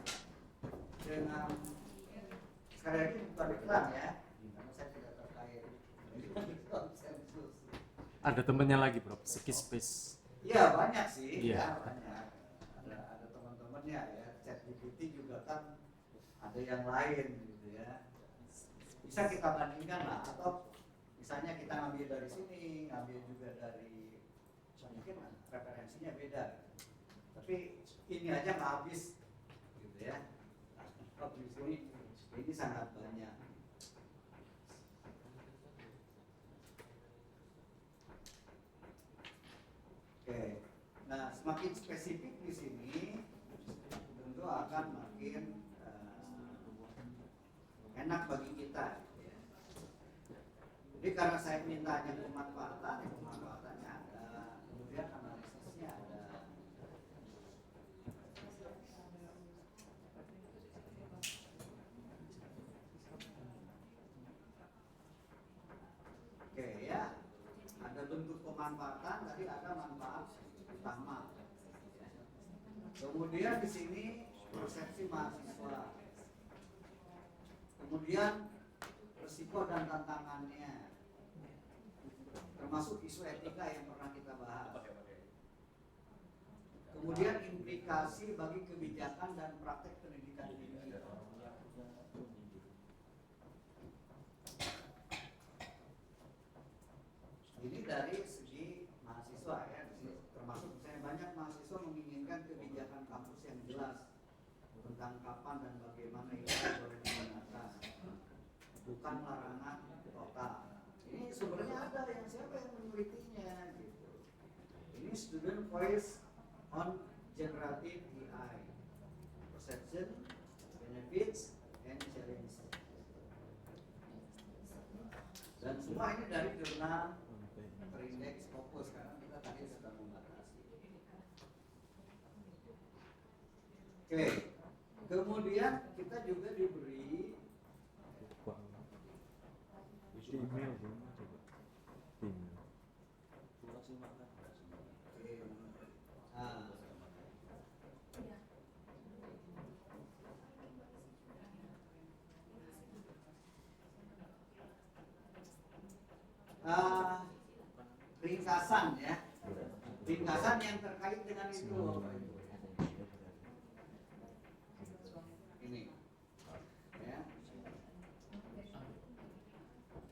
[SPEAKER 7] dengan sekali lagi bukan iklan ya, karena saya tidak terkait konsensus.
[SPEAKER 8] Ada temennya lagi bro, Skispace.
[SPEAKER 7] Iya banyak sih,
[SPEAKER 8] Iya.
[SPEAKER 7] ya banyak. Ada teman-temannya ya, ChatGPT juga kan ada yang lain gitu ya. Bisa kita bandingkan lah, atau misalnya kita ngambil dari sini, ngambil juga dari mungkin referensinya beda. Tapi ini aja nggak habis gitu ya. Habis ini sangat banyak. Oke, nah semakin spesifik di sini tentu akan makin enak bagi kita. Ya. Jadi karena saya mintanya pemanfaatan, pemanfaatannya ada, kemudian analisisnya ada. Oke ya, ada bentuk pemanfaatan, tadi ada manfaat utama. Kemudian di sini persepsi mahasiswa. Kemudian risiko dan tantangannya, termasuk isu etika yang pernah kita bahas. Kemudian implikasi bagi kebijakan dan praktek pendidikan tinggi. tentang kapan dan bagaimana itu boleh digunakan, bukan larangan total. Ini sebenarnya ada yang siapa yang menelitinya gitu. Ini student voice on generative AI, perception, benefits, and challenge. Dan semua ini dari jurnal terindeks Scopus karena kita tadi sudah membatasi. Oke, kemudian kita juga diberi
[SPEAKER 8] email belum coba. Email.
[SPEAKER 7] Ringkasan ya, ringkasan yang terkait dengan itu. Ini, ya.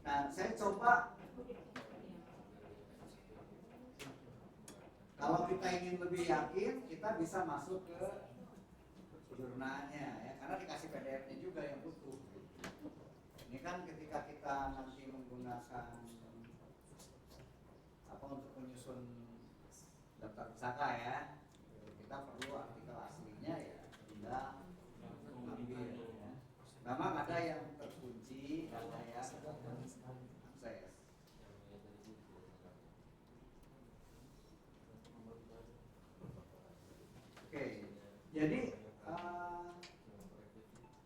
[SPEAKER 7] Nah, saya coba kalau kita ingin lebih yakin, kita bisa masuk ke jurnalnya ya, karena dikasih PDF-nya juga yang utuh. Ini kan ketika kita nanti menggunakan apa untuk menyusun daftar pusaka ya, kita perlu artikel aslinya ya, tinggal ambil ya. Memang ada yang terkunci, ada yang akses. Oke, jadi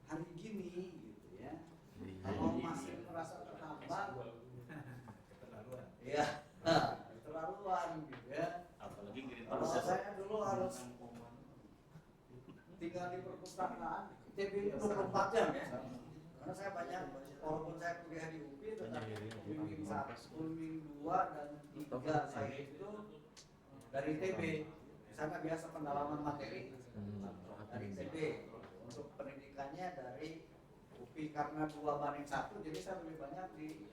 [SPEAKER 7] hari gini gitu ya, kalau masih merasa terhambat, ya keterlaluan gitu ya.
[SPEAKER 1] Apalagi ngirim
[SPEAKER 7] Kalau saya dulu harus tinggal di perpustakaan, ITB itu 24 jam ya. Karena saya banyak, walaupun saya kuliah di UPI, tetapi bimbing 1, bimbing 2 dan 3 saya itu dari ITB. Sana biasa pendalaman materi dari ITB. Untuk pendidikannya dari UPI karena 2:1, jadi saya lebih banyak di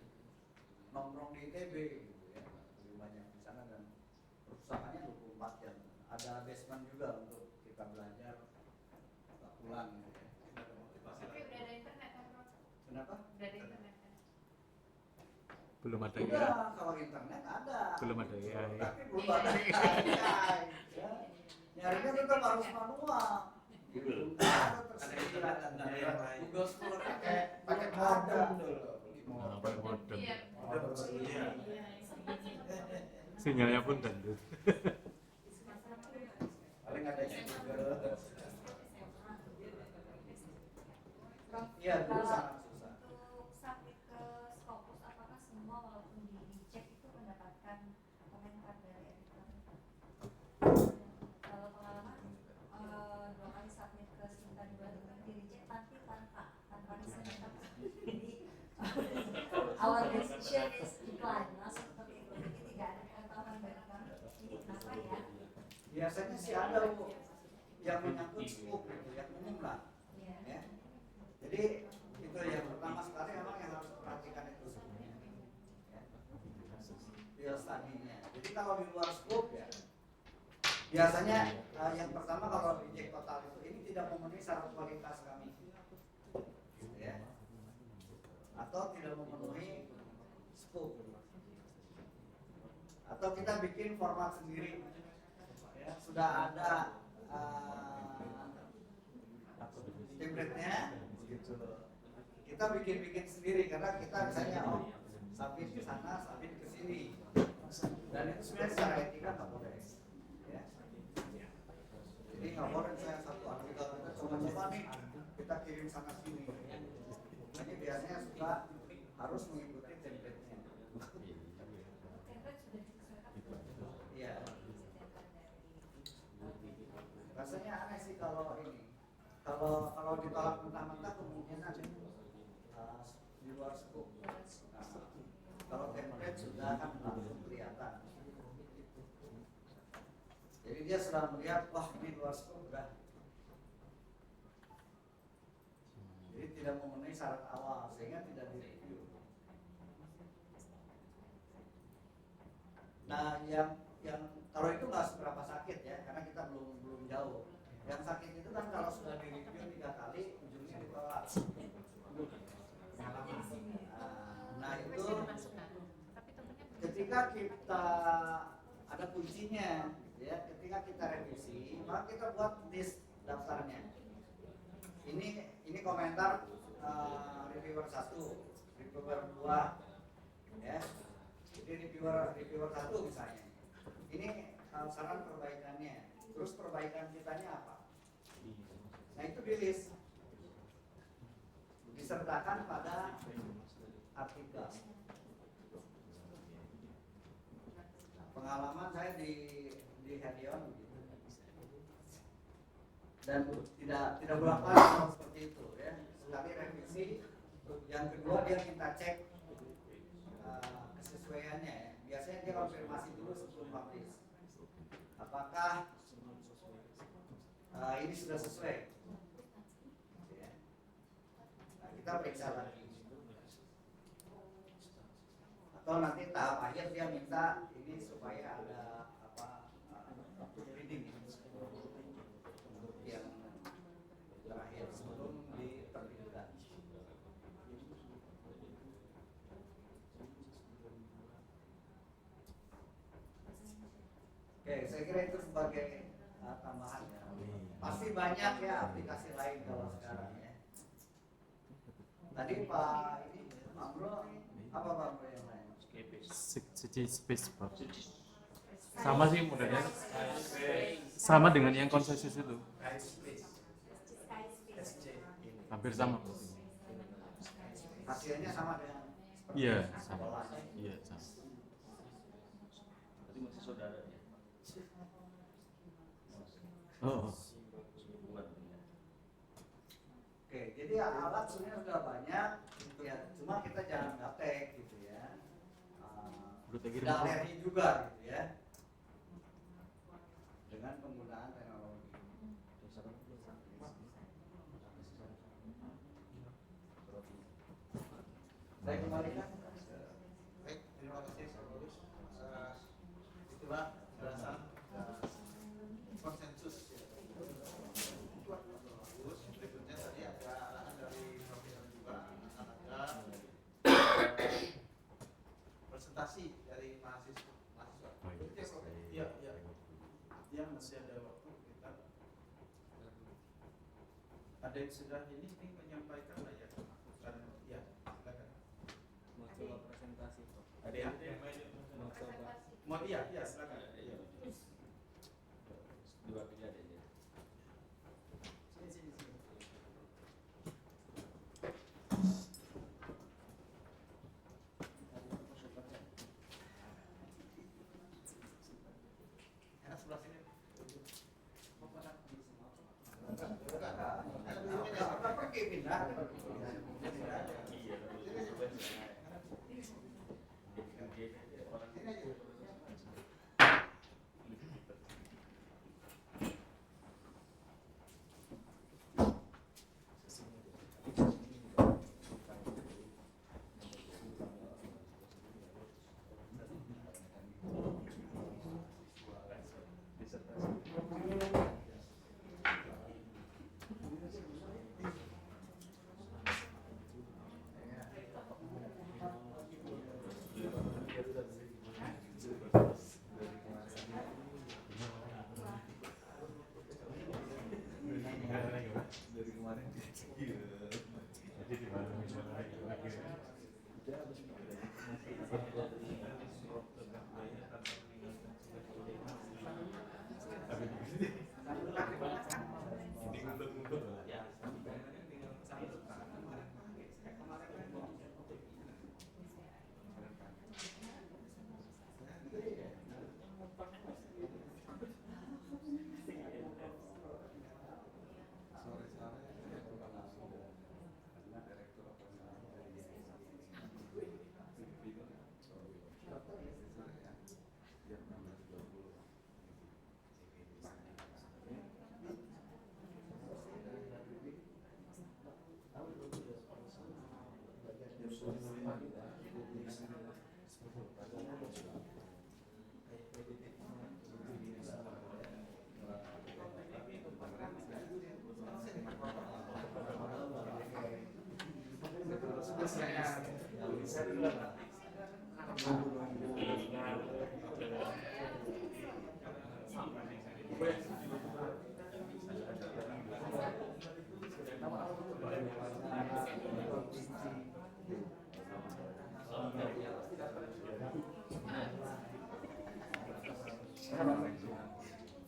[SPEAKER 7] nongkrong di ITB gitu ya. Lebih banyak di sana dan perpustakaannya 24 jam. Ada basement juga untuk kita belajar pulang gitu ya.
[SPEAKER 2] Tapi udah ada internet kan, Prof?
[SPEAKER 7] Kenapa?
[SPEAKER 2] Udah ada internet kan?
[SPEAKER 8] Belum ada
[SPEAKER 7] Udah,
[SPEAKER 8] ya.
[SPEAKER 7] kalau internet ada.
[SPEAKER 8] Belum ada ya.
[SPEAKER 7] Tapi belum ada AI. Ya. Nyarinya tetap harus manual.
[SPEAKER 1] Google.
[SPEAKER 7] Google Scholar
[SPEAKER 1] pakai modem dulu.
[SPEAKER 8] Nah, pakai modem.
[SPEAKER 2] Iya.
[SPEAKER 1] Iya.
[SPEAKER 8] Sinyalnya pun dandut.
[SPEAKER 1] Paling adanya Google.
[SPEAKER 7] Iya, dulu sangat susah.
[SPEAKER 2] Untuk submit ke Scopus, apakah semua walaupun dicek itu mendapatkan komentar dari editor? Kalau pengalaman 2 kali submit ke Sinta 2 itu di reject tapi tanpa disentuh. Jadi our decision is decline, langsung seperti itu. Jadi tidak ada pengetahuan dari kami. Ini kenapa ya?
[SPEAKER 7] Biasanya sih ada Bu yang menyangkut scope gitu, yang umum lah.
[SPEAKER 2] Iya.
[SPEAKER 7] Ya. Jadi itu yang pertama sekali memang yang harus perhatikan itu sebenarnya. Ya. Field study-nya. Jadi kalau di luar scope ya, biasanya yang pertama kalau reject total itu ini tidak memenuhi syarat kualitas kami, gitu ya, atau tidak memenuhi scope, atau kita bikin format sendiri, ya, sudah ada template-nya, gitu. Kita bikin sendiri karena kita misalnya submit ke sana, submit ke sini, dan itu sebenarnya secara etika nggak boleh. Ya. Jadi nggak boleh saya satu artikel kita coba-coba nih kita kirim sana sini. Ini biasanya suka harus mengikuti template-nya.
[SPEAKER 2] Template sudah disesuaikan.
[SPEAKER 7] Iya. Rasanya aneh sih kalau ini. Kalau ditolak mentah-mentah kemungkinan di luar scope. Nah, kalau template sudah kan langsung kelihatan. Jadi dia sudah melihat, wah ini luar scope udah. Jadi tidak memenuhi syarat awal sehingga tidak direview. Nah, yang kalau itu nggak seberapa sakit ya, karena kita belum jauh. Yang sakit itu kan kalau sudah direview 3 ketika kita ada kuncinya, gitu ya, ketika kita revisi, maka kita buat list daftarnya. Ini komentar reviewer 1, reviewer 2, ya. Jadi reviewer 1 misalnya. Ini saran perbaikannya. Terus perbaikan kitanya apa? Nah itu di list, disertakan pada artikel. Pengalaman saya di Hedion gitu. Dan tidak bolak-balik seperti itu ya. Sekali revisi, yang kedua dia minta cek kesesuaiannya ya. Biasanya dia konfirmasi dulu sebelum publish. Apakah ini sudah sesuai? Ya. Nah, kita periksa lagi. Atau nanti tahap akhir dia minta ini supaya ada reading untuk yang terakhir sebelum diterbitkan. Oke, saya kira itu sebagai tambahan ya. Pasti banyak ya aplikasi lain kalau sekarang ya. Tadi Pak Bro, apa Pak Bro yang lain?
[SPEAKER 8] Space Bar. Sama sih modelnya. Sama dengan yang konsensus itu. Hampir sama.
[SPEAKER 7] Hasilnya sama dengan
[SPEAKER 8] Iya, sama. Iya, sama.
[SPEAKER 3] Berarti masih saudara ya.
[SPEAKER 8] Oh.
[SPEAKER 7] Oke, jadi alat sebenarnya sudah banyak, ya. Cuma kita jangan gaptek gitu ya. Tidak alergi juga gitu ya. Dengan penggunaan teknologi. Saya kembalikan.
[SPEAKER 6] Baik, terima kasih Pak Bagus. Itulah berdasar konsensus. Bagus. Berikutnya tadi ada arahan dari Profesor juga akan ada presentasi dari mahasiswa.
[SPEAKER 1] Iya, iya. Ya masih ada waktu kita. Ada yang sudah ini menyampaikan lah ya. Ya, silakan.
[SPEAKER 5] Mau coba presentasi Prof.
[SPEAKER 1] Ada yang
[SPEAKER 5] Mau coba.
[SPEAKER 1] mau iya silakan. Iya.
[SPEAKER 3] Dua kejadian ya.
[SPEAKER 1] Sini.
[SPEAKER 6] Enak sebelah sini.
[SPEAKER 7] Apa pergi pindah?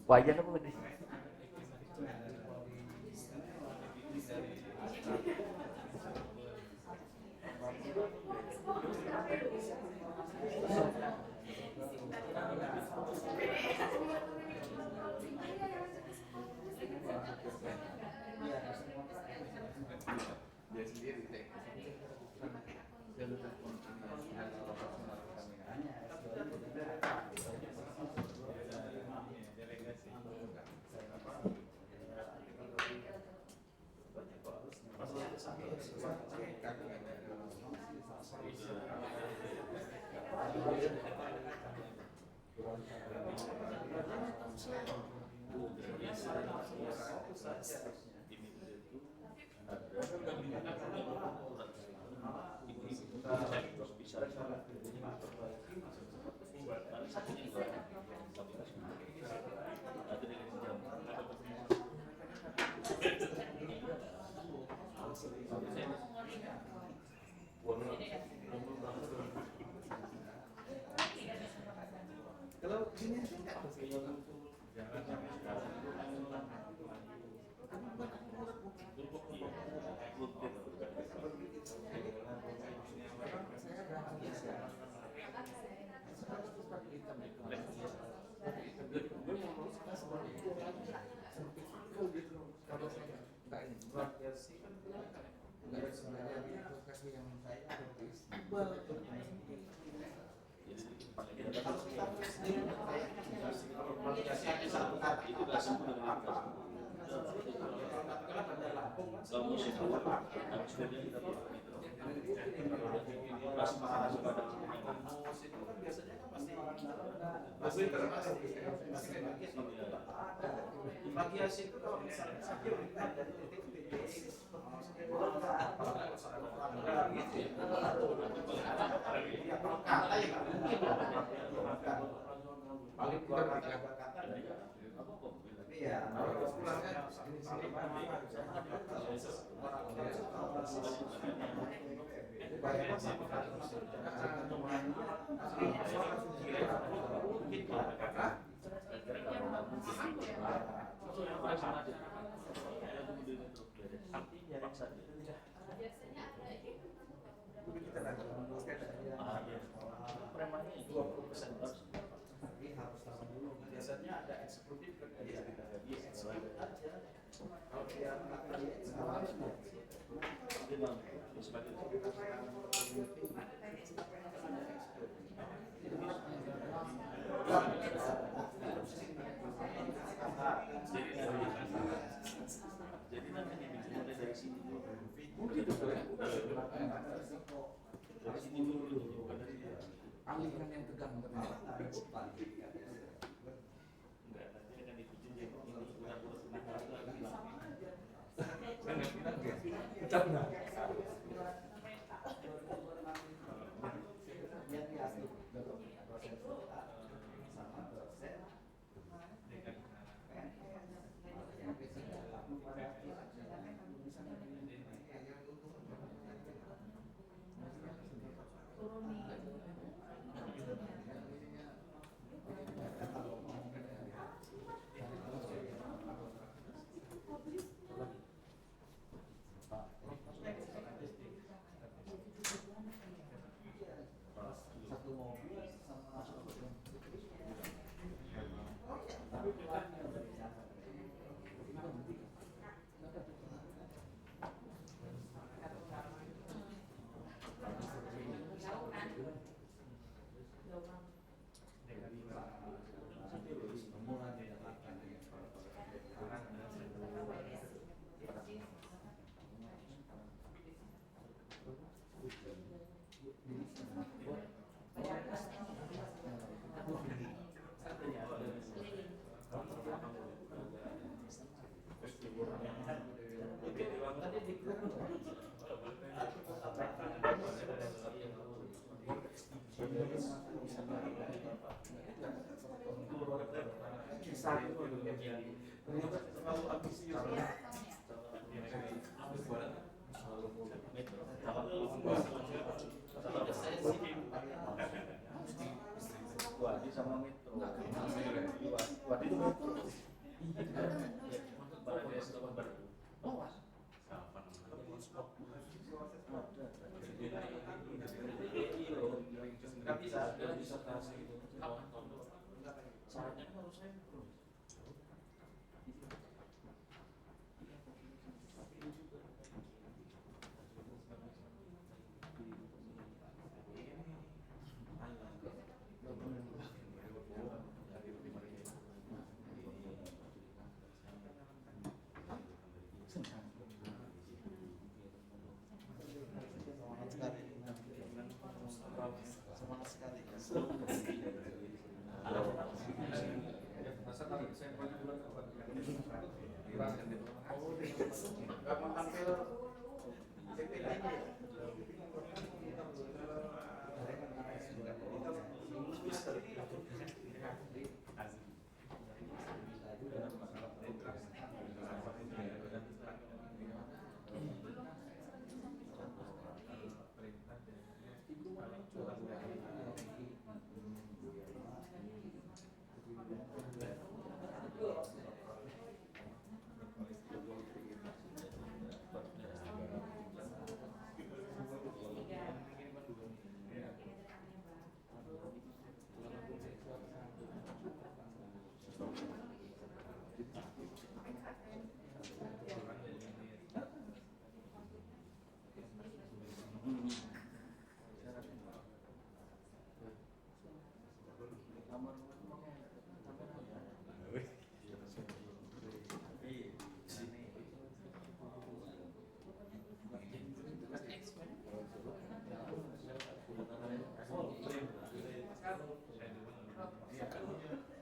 [SPEAKER 3] Wajan apa nih?
[SPEAKER 6] Dia sendiri teh. Kalau ini
[SPEAKER 1] Plagiasi itu kalau misalnya sakit ada titik kata ya mungkin paling dua kata tapi ya biasanya ada eksekutif kan dia eksekutif aja kalau dia
[SPEAKER 3] Jadi nanti dimulai dari sini. Dari sini dulu, bukan dari
[SPEAKER 5] Alihkan yang tegang
[SPEAKER 3] enggak, nanti akan dituju ini udah Wadi sama Metro. Wadi itu Metro. Maksud Barades itu apa? Oh,
[SPEAKER 1] Nggak bisa.
[SPEAKER 3] ada disertasi itu. Syaratnya kan harus saya.
[SPEAKER 6] Semangat sekali.
[SPEAKER 1] Nggak mau tampil PPT-nya ya?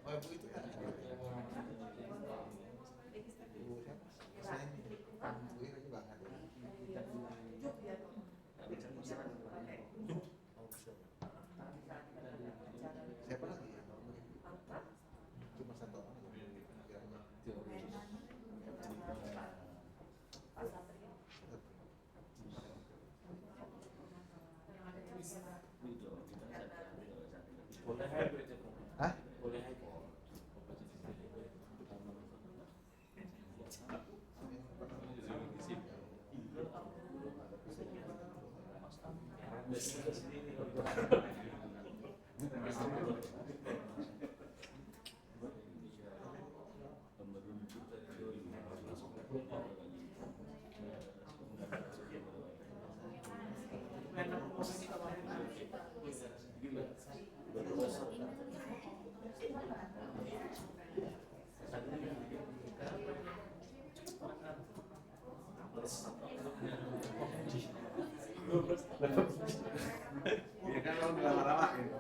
[SPEAKER 6] Oh, Bu itu kan. Bu siapa? Saya ini. Bu ini banget. Siapa lagi ya? Cuma satu orang.
[SPEAKER 3] Boleh hybrid itu.
[SPEAKER 6] Hah?
[SPEAKER 3] Boleh hybrid.
[SPEAKER 6] Ya kan kalau lama-lama gitu.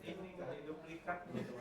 [SPEAKER 1] Ini kali duplikat gitu.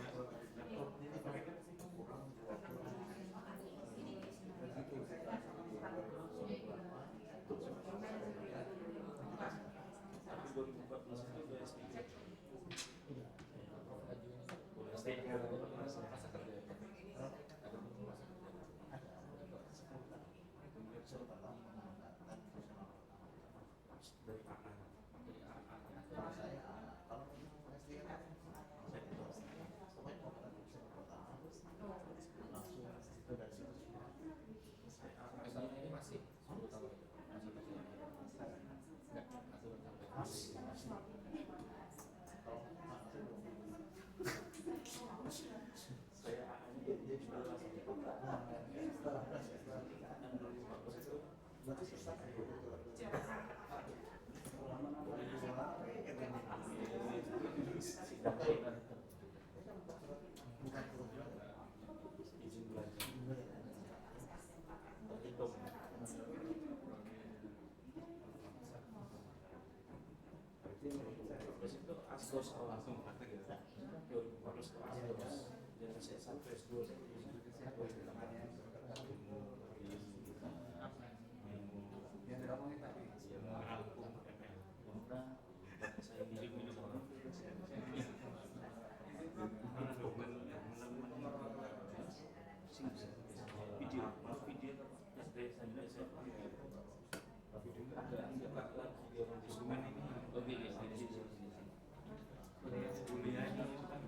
[SPEAKER 3] Asdos langsung praktek ya. 2014 Asdos. Dan saya sampai S2
[SPEAKER 6] Yang diomongin tadi.
[SPEAKER 3] saya minum orang. Video SD sampai SMA. Agak lagi dia orang di Sumen ini. Lebih di sini. Kuliahnya itu kan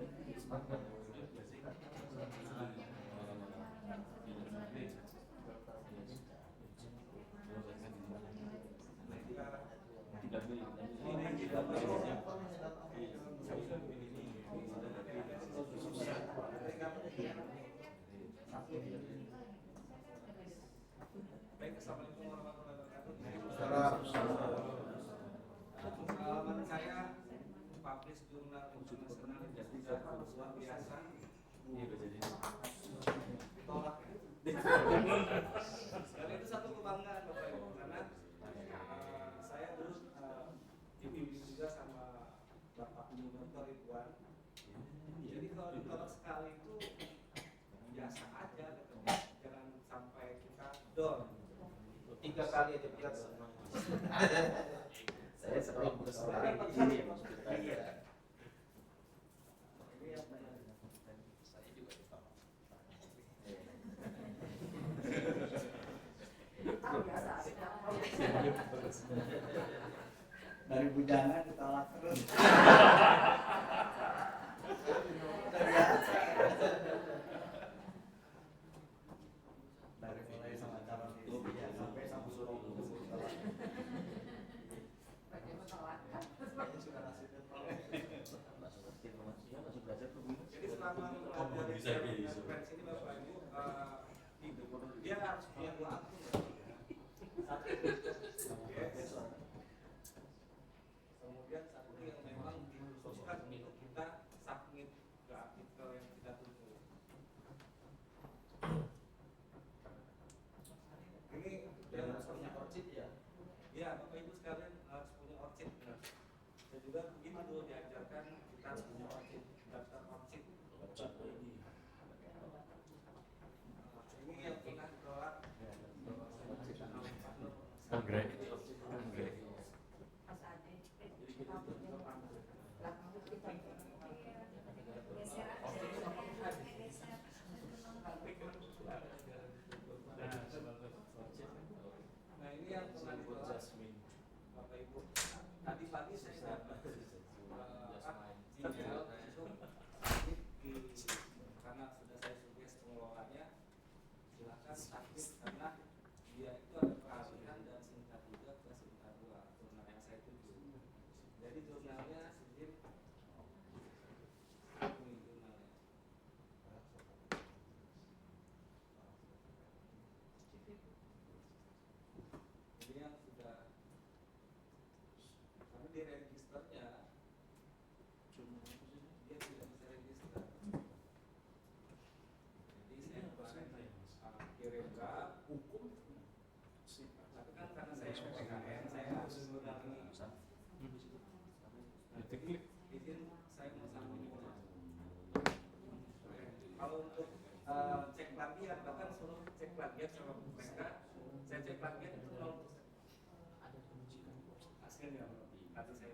[SPEAKER 5] Dan itu satu kebanggaan Bapak Ibu karena saya dulu dibimbing juga sama Bapak Dr. Ridwan. Jadi kalau ditolak sekali itu biasa aja, gitu. Jangan sampai kita down.
[SPEAKER 1] 3 kali aja biasa. Saya sering bersoal
[SPEAKER 5] Iya. Ini yang benar.
[SPEAKER 1] saya juga ditolak.
[SPEAKER 7] Dari bujangan ditolak terus. Dari mulai sama calon itu ya sampai sama suruh ditolak. Kayaknya sudah nasibnya tolak.
[SPEAKER 5] Jadi selama mempelajari referensi ini Bapak Ibu, dia harus punya 2 akun. Yes. Kemudian satu yang memang dikhususkan untuk kita submit ke artikel yang kita tuju. Ini
[SPEAKER 1] Yang harus punya orchid ya.
[SPEAKER 5] ya Bapak Ibu sekalian harus punya orchid. Dan juga begitu dulu diajarkan kita harus punya orchid, daftar orchid. Ini yang pernah ditolak.
[SPEAKER 8] Anggrek.
[SPEAKER 5] Nah ini yang pernah ditolak Bapak Ibu. Tadi pagi saya dapat email itu karena sudah saya suggest pengelolanya, silakan submit karena dia itu ada peralihan dan singkat 3 ke singkat 2 jurnal yang saya tuju. Jadi jurnalnya sendiri ini jurnalnya. Ini yang sudah karena di registernya dia tidak bisa register. Jadi saya kemarin kirim draft hukum. Tapi kan karena saya PPKN, saya harus mengulangi izin saya mau sambung. Kalau untuk cek plagiat, bahkan suruh cek plagiat sama mereka, saya cek plagiat itu 0%. Hasilnya nanti saya